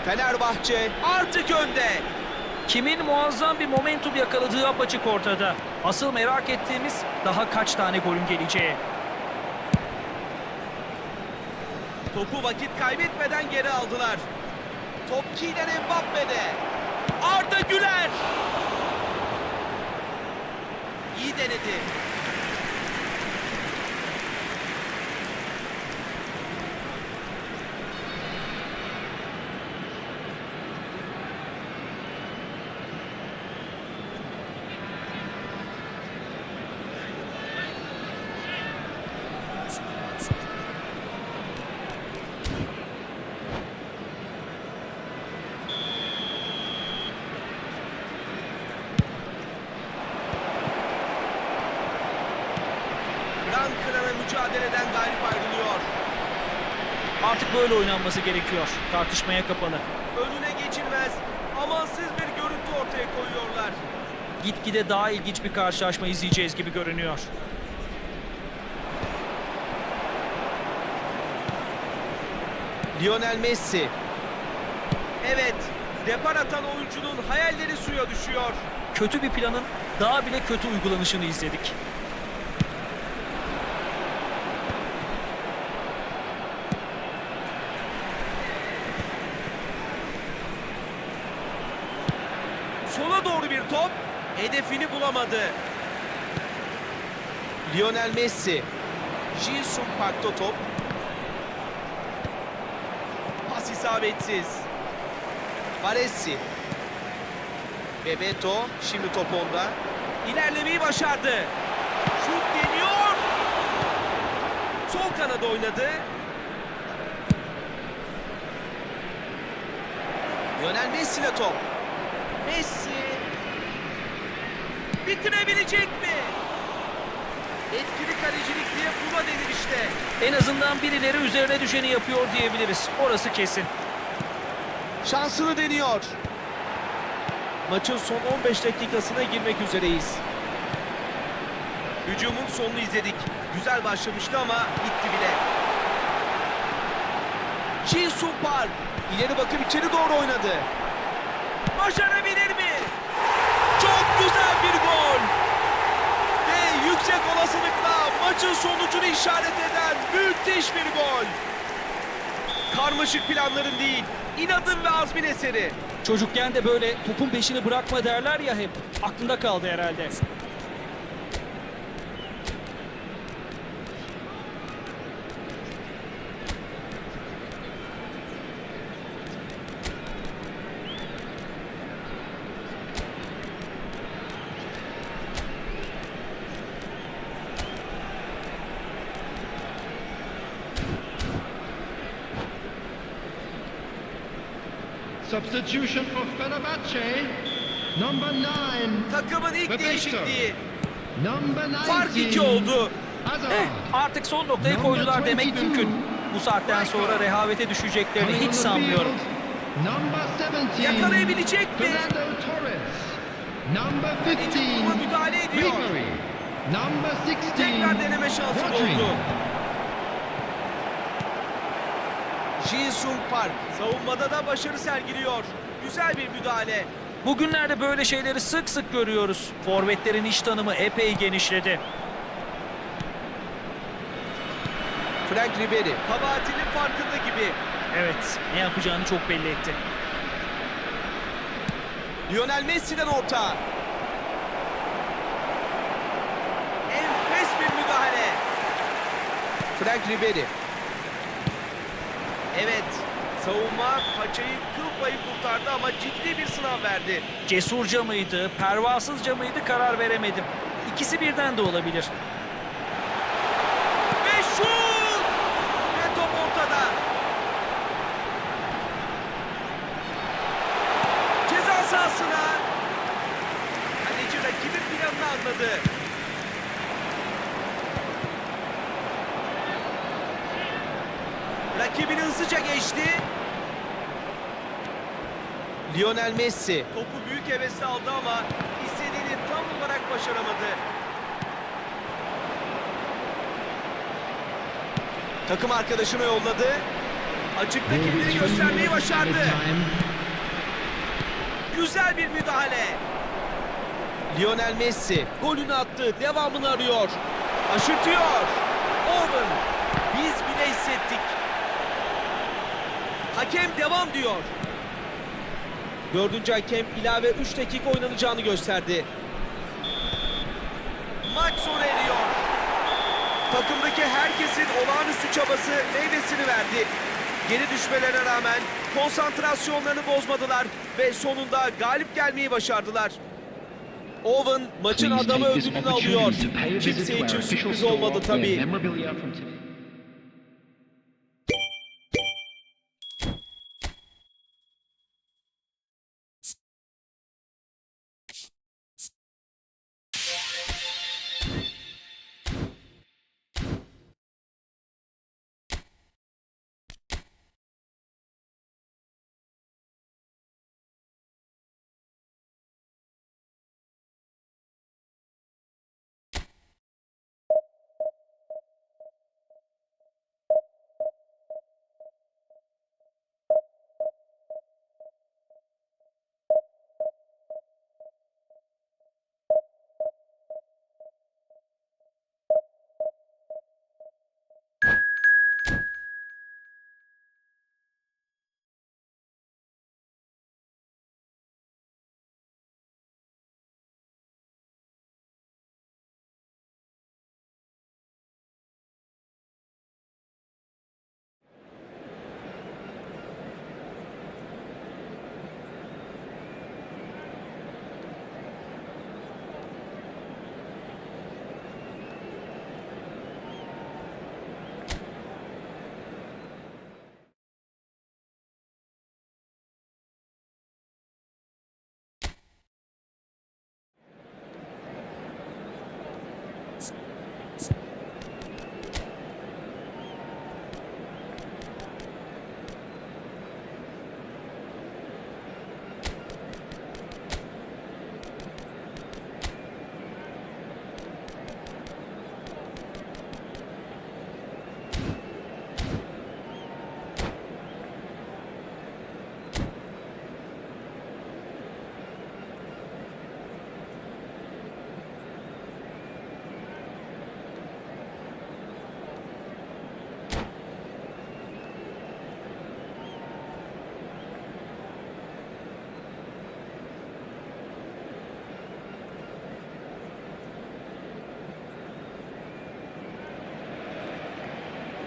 Fenerbahçe artık önde. Kimin muazzam bir momentum yakaladığı apaçık ortada. Asıl merak ettiğimiz daha kaç tane golün geleceği. Topu vakit kaybetmeden geri aldılar. Top Kylian Mbappe'de. Arda Güler. İyi denedi. Kıran kırana mücadeleden galip ayrılıyor. Artık böyle oynanması gerekiyor. Tartışmaya kapalı. Önüne geçilmez, amansız bir görüntü ortaya koyuyorlar. Gitgide daha ilginç bir karşılaşma izleyeceğiz gibi görünüyor. Lionel Messi. Evet, depar atan oyuncunun hayalleri suya düşüyor. Kötü bir planın daha bile kötü uygulanışını izledik. Sola doğru bir top, hedefini bulamadı. Lionel Messi. Jin-Sung Park'ta top. Pas isabetsiz. Baresi. Bebeto, şimdi top onda. İlerlemeyi başardı. Şut deniyor. Sol kanada oynadı. Lionel Messi ile top. Messi. Bitirebilecek mi? Etkili kalecilik diye buna denir işte. En azından birileri üzerine düşeni yapıyor diyebiliriz. Orası kesin. Şansını deniyor. Maçın son 15 dakikasına girmek üzereyiz. Hücumun sonunu izledik. Güzel başlamıştı ama bitti bile. Jin-Sung Park ileri bakıp içeri doğru oynadı. Başarabilir mi? Çok güzel bir gol. Ve yüksek olasılıkla maçın sonucunu işaret eden müthiş bir gol. Karmaşık planların değil, İnadın ve azmin eseri. Çocukken de böyle topun peşini bırakma derler ya hep. Aklında kaldı herhalde. Substitution for Fenerbahce. Number 9. Takımın ilk Bebeto. değişikliği. Number 19. Fark 2 oldu. Hazard. Artık son noktayı koydular demek mümkün. Bu saatten sonra rehavete düşeceklerini hiç sanmıyorum. Number 17. Yakalayabilecek mi? Fernando Torres. Number Kaleci topa 15. müdahale ediyor. Ribery. Number 16. Tekrar deneme şansı Rodri. buldu. Ji-sung Park savunmada da başarı sergiliyor. Güzel bir müdahale. Bugünlerde böyle şeyleri sık sık görüyoruz. Forvetlerin iş tanımı epey genişledi. Frank Ribery kabahatinin farkında gibi. Evet, ne yapacağını çok belli etti. Lionel Messi'den orta. Enfes bir müdahale. Frank Ribery. Evet, savunma paçayı kıl payı kurtardı ama ciddi bir sınav verdi. Cesurca mıydı, pervasızca mıydı karar veremedim. İkisi birden de olabilir. Ve şut! Ve top ortada. Ceza sahasına. Kaleci rakibin planını anladı. Rakibini hızlıca geçti. Lionel Messi topu büyük hevesle aldı ama istediğini tam olarak başaramadı. Takım arkadaşını yolladı. Açıkta There kendini is 2 göstermeyi minutes başardı. added time. Güzel bir müdahale. Lionel Messi golünü attı. Devamını arıyor. Aşırtıyor. Owen. Biz bile hissettik. Hakem devam diyor. 4. hakem ilave 3 dakika oynanacağını gösterdi. Maç sona eriyor. Takımdaki herkesin olağanüstü çabası meyvesini verdi. Geri düşmelerine rağmen konsantrasyonlarını bozmadılar ve sonunda galip gelmeyi başardılar. Owen maçın Please adamı take this ödülünü alıyor. opportunity to pay a visit Kimse to our için official sürpriz store olmadı where tabii. memorabilia from today.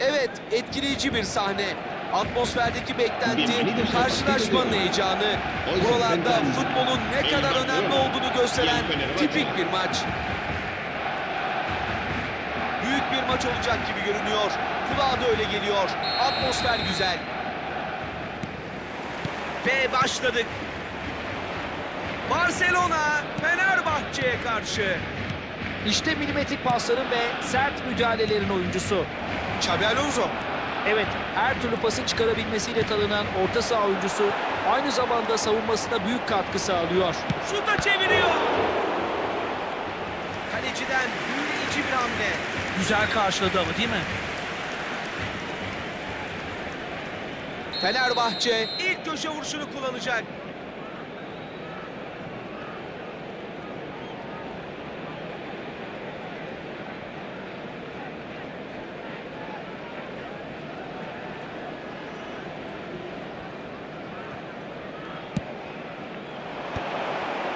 Evet, etkileyici bir sahne. Atmosferdeki beklenti, karşılaşmanın heyecanı. Buralarda futbolun ne kadar önemli olduğunu gösteren tipik bir maç. Büyük bir maç olacak gibi görünüyor. Kulağa da öyle geliyor. Atmosfer güzel. Ve başladık. Barcelona, Fenerbahçe'ye karşı. İşte milimetrik pasların ve sert müdahalelerin oyuncusu. Xabi Alonso. Evet, her türlü pası çıkarabilmesiyle tanınan orta saha oyuncusu aynı zamanda savunmasına büyük katkı sağlıyor. Şuta çeviriyor. Kaleciden büyüleyici bir hamle. Güzel karşıladı ama değil mi? Fenerbahçe ilk köşe vuruşunu kullanacak.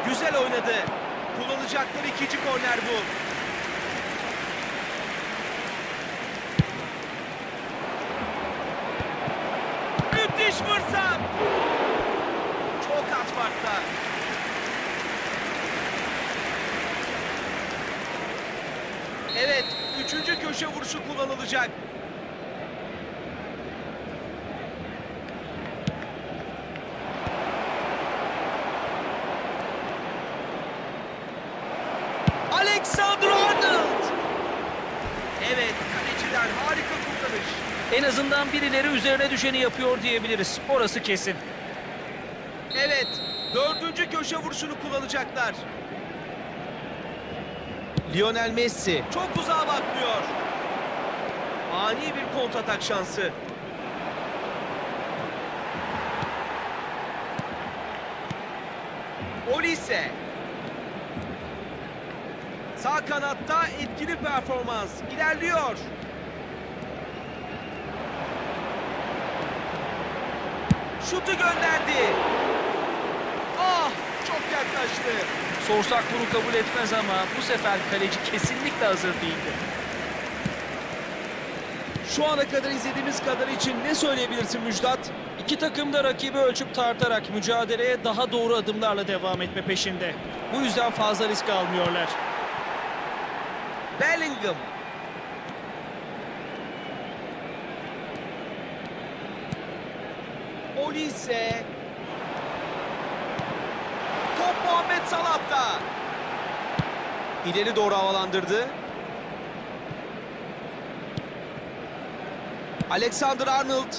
Güzel oynadı. Kullanacakları ikinci korner bu. Müthiş fırsat. Çok az farkta. Evet, üçüncü köşe vuruşu kullanılacak. Alexander-Arnold. Evet, kaleciden harika kurtarış. En azından birileri üzerine düşeni yapıyor diyebiliriz. Orası kesin. Evet, dördüncü köşe vuruşunu kullanacaklar. Lionel Messi çok uzağa bakmıyor. Ani bir kontratak şansı. Olise. Sağ kanatta etkili performans. İlerliyor. Şutu gönderdi. Ah, çok yaklaştı. Sorsak bunu kabul etmez ama bu sefer kaleci kesinlikle hazır değildi. Şu ana kadar izlediğimiz kadar için ne söyleyebilirsin Müjdat? İki takım da rakibi ölçüp tartarak mücadeleye daha doğru adımlarla devam etme peşinde. Bu yüzden fazla risk almıyorlar. Bellingham. Olise. Top Muhammed Salah'ta. İleri doğru havalandırdı. Alexander-Arnold.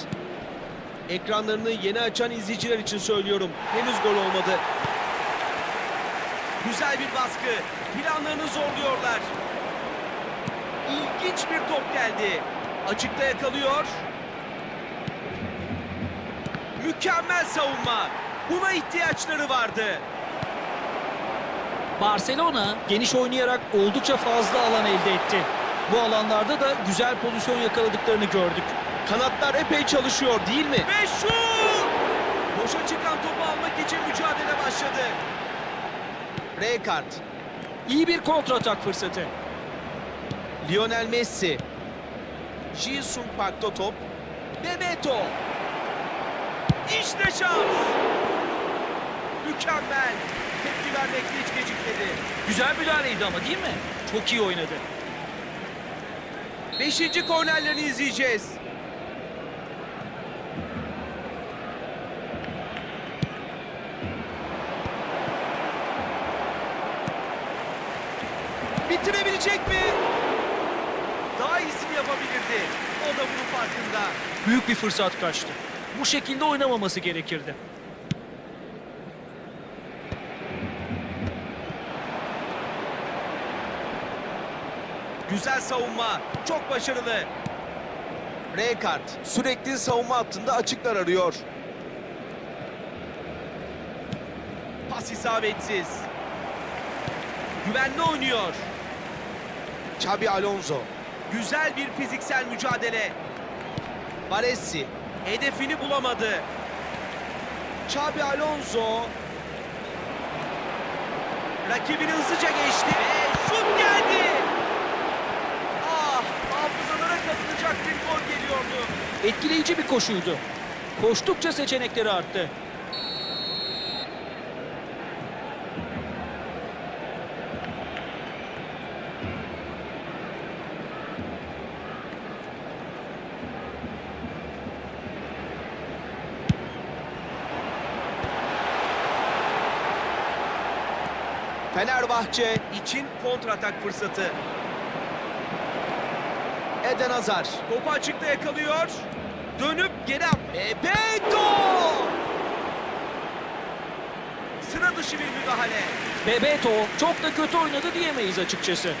Ekranlarını yeni açan izleyiciler için söylüyorum. Henüz gol olmadı. Güzel bir baskı. Planlarını zorluyorlar. İlginç bir top geldi. Açıkta yakalıyor. Mükemmel savunma. Buna ihtiyaçları vardı. Barcelona geniş oynayarak oldukça fazla alan elde etti. Bu alanlarda da güzel pozisyon yakaladıklarını gördük. Kanatlar epey çalışıyor değil mi? Ve şut! Boşa çıkan topu almak için mücadele başladı. Rijkaard. İyi bir kontratak fırsatı. Lionel Messi. Ji-sung Park'ta top. Bebeto. İşte şans. Mükemmel. Tepki vermekte hiç gecikmedi. Güzel müdahaleydi ama değil mi? Çok iyi oynadı. Beşinci kornerlerini izleyeceğiz. Bitirebilecek mi? Daha iyisini yapabilirdi. O da bunun farkında. Büyük bir fırsat kaçtı. Bu şekilde oynamaması gerekirdi. Güzel savunma. Çok başarılı. Rijkaard sürekli savunma hattında açıklar arıyor. Pas isabetsiz. Güvenli oynuyor. Xabi Alonso. Güzel bir fiziksel mücadele. Baresi hedefini bulamadı. Xabi Alonso rakibini hızlıca geçti ve şut geldi. Ah, hafızalara kazınacak olacak bir gol geliyordu. Etkileyici bir koşuydu. Koştukça seçenekleri arttı. Fenerbahçe için kontratak fırsatı. Eden Hazar topu açıkta yakalıyor. Dönüp geri at. Bebeto! Sıra dışı bir müdahale. Bebeto çok da kötü oynadı diyemeyiz açıkçası.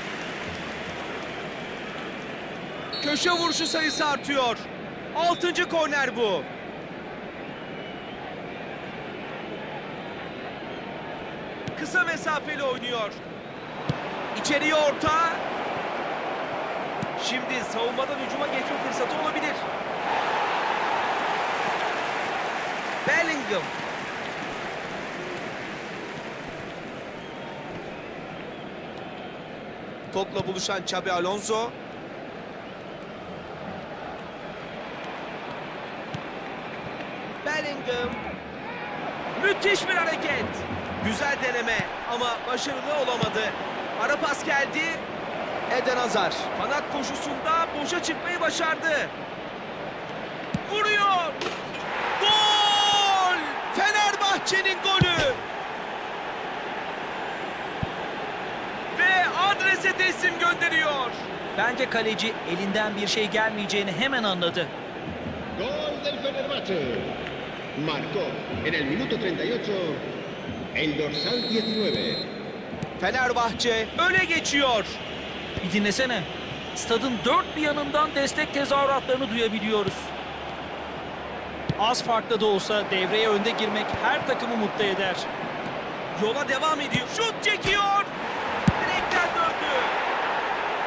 Köşe vuruşu sayısı artıyor. 6. korner bu. Kısa mesafeli oynuyor. İçeriye orta. Şimdi savunmadan hücuma geçme fırsatı olabilir. Bellingham. Topla buluşan Xabi Alonso. Bellingham. Müthiş bir hareket. Güzel deneme ama başarılı olamadı. Ara pas geldi. Eden Hazar kanat koşusunda boşa çıkmayı başardı. Vuruyor. Gol! Fenerbahçe'nin golü. Ve adrese teslim gönderiyor. Bence kaleci elinden bir şey gelmeyeceğini hemen anladı. Gol del Fenerbahce. Marcó en el minuto 38 el dorsal 19. Fenerbahçe öne geçiyor. Bir dinlesene. Stadın dört bir yanından destek tezahüratlarını duyabiliyoruz. Az farklı da olsa devreye önde girmek her takımı mutlu eder. Yola devam ediyor. Şut çekiyor. Direkten döndü.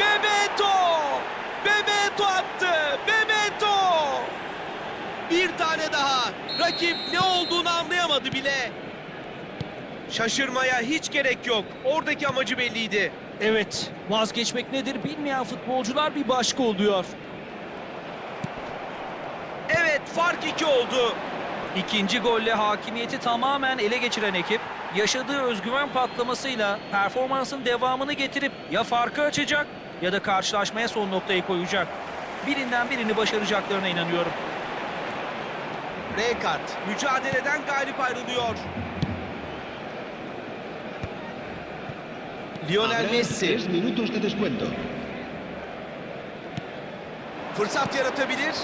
Bebeto! Bebeto attı. Bebeto! Bir tane daha. Rakip ne olduğunu anlayamadı bile. Şaşırmaya hiç gerek yok. Oradaki amacı belliydi. Evet, vazgeçmek nedir bilmeyen futbolcular bir başka oluyor. Evet, fark 2 oldu. İkinci golle hakimiyeti tamamen ele geçiren ekip, yaşadığı özgüven patlamasıyla performansın devamını getirip ya farkı açacak ya da karşılaşmaya son noktayı koyacak. Birinden birini başaracaklarına inanıyorum. Rijkaard mücadeleden galip ayrılıyor. Lionel Habrá Messi 3 minutos de descuento. fırsat yaratabilir.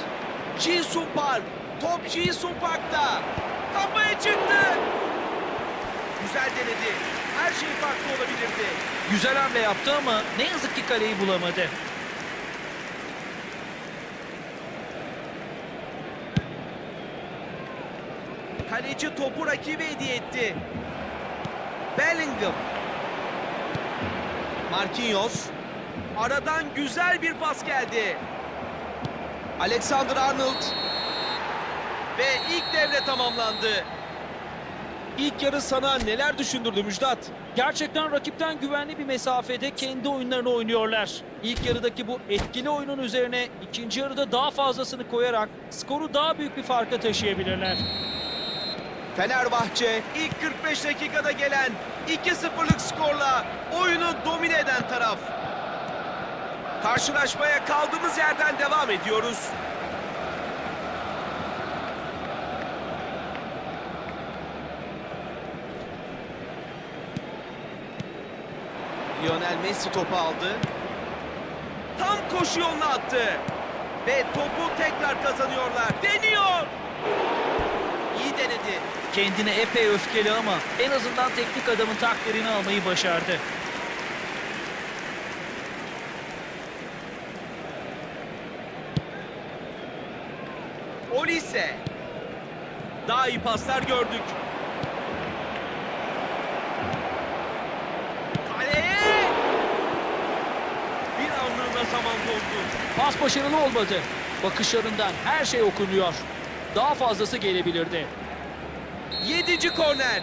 Jin-Sung Park. Top Jin-Sung Park'ta. Kafaya çıktı. Güzel denedi. Her şey farklı olabilirdi. Güzel hamle yaptı ama ne yazık ki kaleyi bulamadı. Kaleci topu rakibe hediye etti. Bellingham. Marquinhos. Aradan güzel bir pas geldi. Alexander-Arnold. Ve ilk devre tamamlandı. İlk yarı sana neler düşündürdü Müjdat? Gerçekten rakipten güvenli bir mesafede kendi oyunlarını oynuyorlar. İlk yarıdaki bu etkili oyunun üzerine ikinci yarıda daha fazlasını koyarak skoru daha büyük bir farka taşıyabilirler. Fenerbahçe ilk 45 dakikada gelen 2-0'lık skorla oyunu domine eden taraf. Karşılaşmaya kaldığımız yerden devam ediyoruz. Lionel Messi topu aldı. Tam koşu yoluna attı. Ve topu tekrar kazanıyorlar. Deniyor. İyi denedi. Kendine epey öfkeli ama en azından teknik adamın takdirini almayı başardı. Olise. Daha iyi paslar gördük. Kaleye! Bir anlığına zaman doldu. Pas başarılı olmadı. Bakışlarından her şey okunuyor. Daha fazlası gelebilirdi. 7. korner.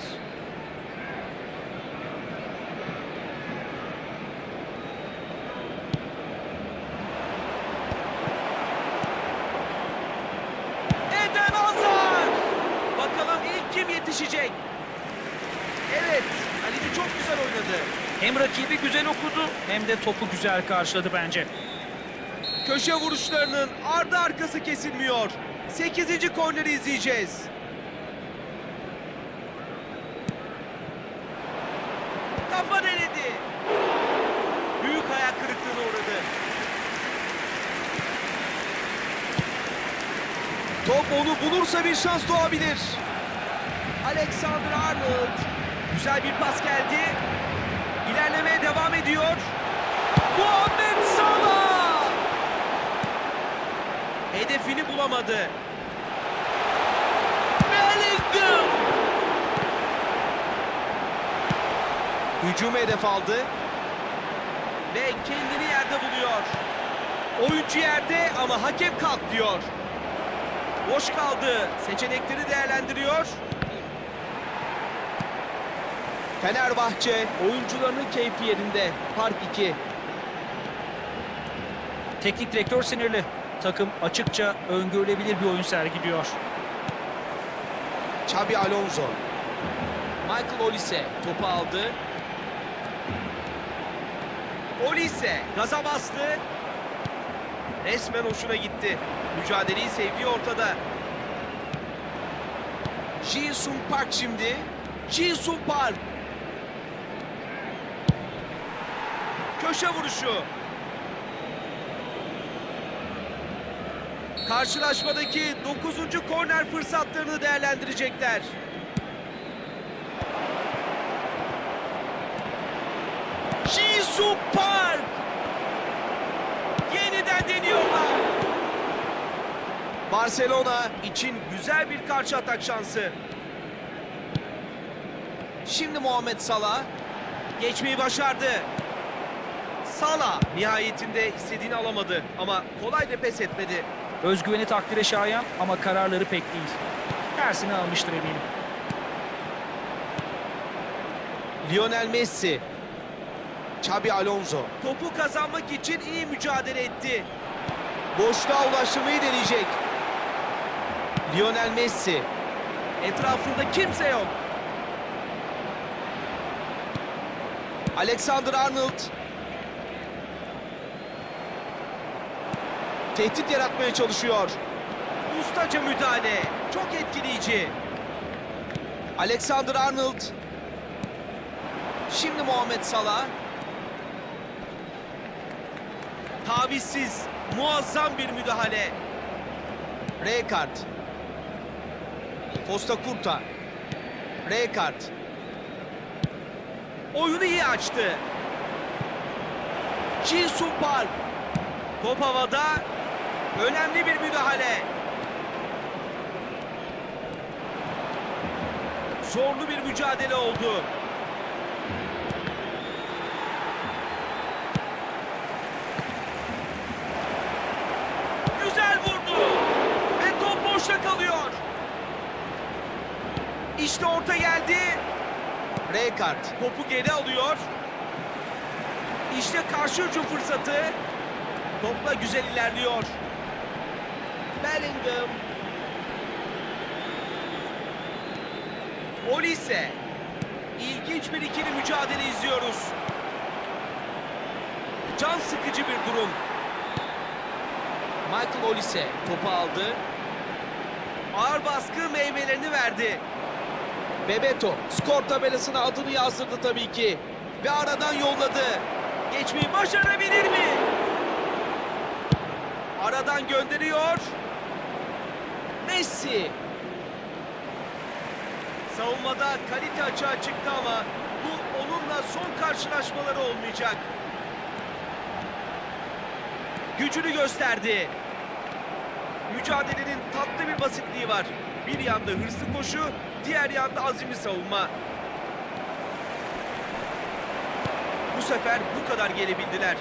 Kim yetişecek? Evet, kaleci çok güzel oynadı. Hem rakibi güzel okudu hem de topu güzel karşıladı bence. Köşe vuruşlarının ardı arkası kesilmiyor. 8. korneri izleyeceğiz. Kafa denedi. Büyük hayal kırıklığına uğradı. Top onu bulursa bir şans doğabilir. Alexander-Arnold. Güzel bir pas geldi. İlerlemeye devam ediyor. Muhammed Salah! Hedefini bulamadı. Bellingham! Hücum hedef aldı. Ve kendini yerde buluyor. Oyuncu yerde ama hakem kalk diyor. Boş kaldı. Seçenekleri değerlendiriyor. Fenerbahçe oyuncularının keyfi yerinde. Park 2. Teknik direktör sinirli. Takım açıkça öngörülebilir bir oyun sergiliyor. Xabi Alonso. Michael Olise topu aldı. Olise gaza bastı. Resmen hoşuna gitti. Mücadeleyi sevdiği ortada. Ji-sung Park şimdi. Ji-sung Park. Köşe vuruşu. Karşılaşmadaki 9. korner fırsatlarını değerlendirecekler. Ji-sung Park. Yeniden deniyorlar. Barcelona için güzel bir karşı atak şansı. Şimdi Muhammed Salah geçmeyi başardı. Salah nihayetinde istediğini alamadı ama kolay da pes etmedi. Özgüveni takdire şayan ama kararları pek değil. Tersini almıştır eminim. Lionel Messi. Xabi Alonso. Topu kazanmak için iyi mücadele etti. Boşluğa ulaştırmayı deneyecek. Lionel Messi. Etrafında kimse yok. Alexander-Arnold. Tehdit yaratmaya çalışıyor. Ustaca müdahale. Çok etkileyici. Alexander-Arnold. Şimdi Muhammed Salah. Tavizsiz, muazzam bir müdahale. Rijkaard. Costa Curta. Rijkaard. Oyunu iyi açtı. Ji-sung Park. Top havada. Önemli bir müdahale. Zorlu bir mücadele oldu. Güzel vurdu. Ve top boşta kalıyor. İşte orta geldi. Rijkaard topu geri alıyor. İşte karşı hücum fırsatı. Topla güzel ilerliyor. Bellingham. Olise. İlginç bir ikili mücadele izliyoruz. Can sıkıcı bir durum. Michael Olise topu aldı. Ağır baskı meyvelerini verdi. Bebeto skor tabelasına adını yazdırdı tabii ki. Ve aradan yolladı. Geçmeyi başarabilir mi? Aradan gönderiyor. Messi. Savunmada kalite açığa çıktı ama bu onunla son karşılaşmaları olmayacak. Gücünü gösterdi. Mücadelenin tatlı bir basitliği var. Bir yanda hırslı koşu, diğer yanda azimli savunma. Bu sefer bu kadar gelebildiler.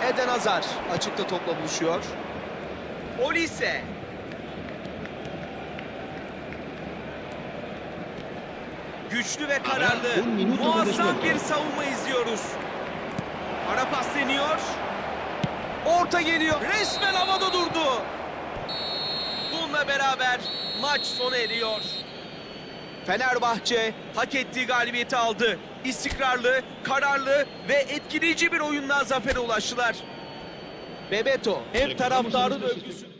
Eden Hazard açıkta topla buluşuyor. Olise. Güçlü ve kararlı, muazzam bir savunma izliyoruz. Ara pas deniyor. Orta geliyor. Resmen havada durdu. Bununla beraber maç sona eriyor. Fenerbahçe hak ettiği galibiyeti aldı. İstikrarlı, kararlı ve etkileyici bir oyunla zafere ulaştılar. Bebeto hem taraftarın övgüsünü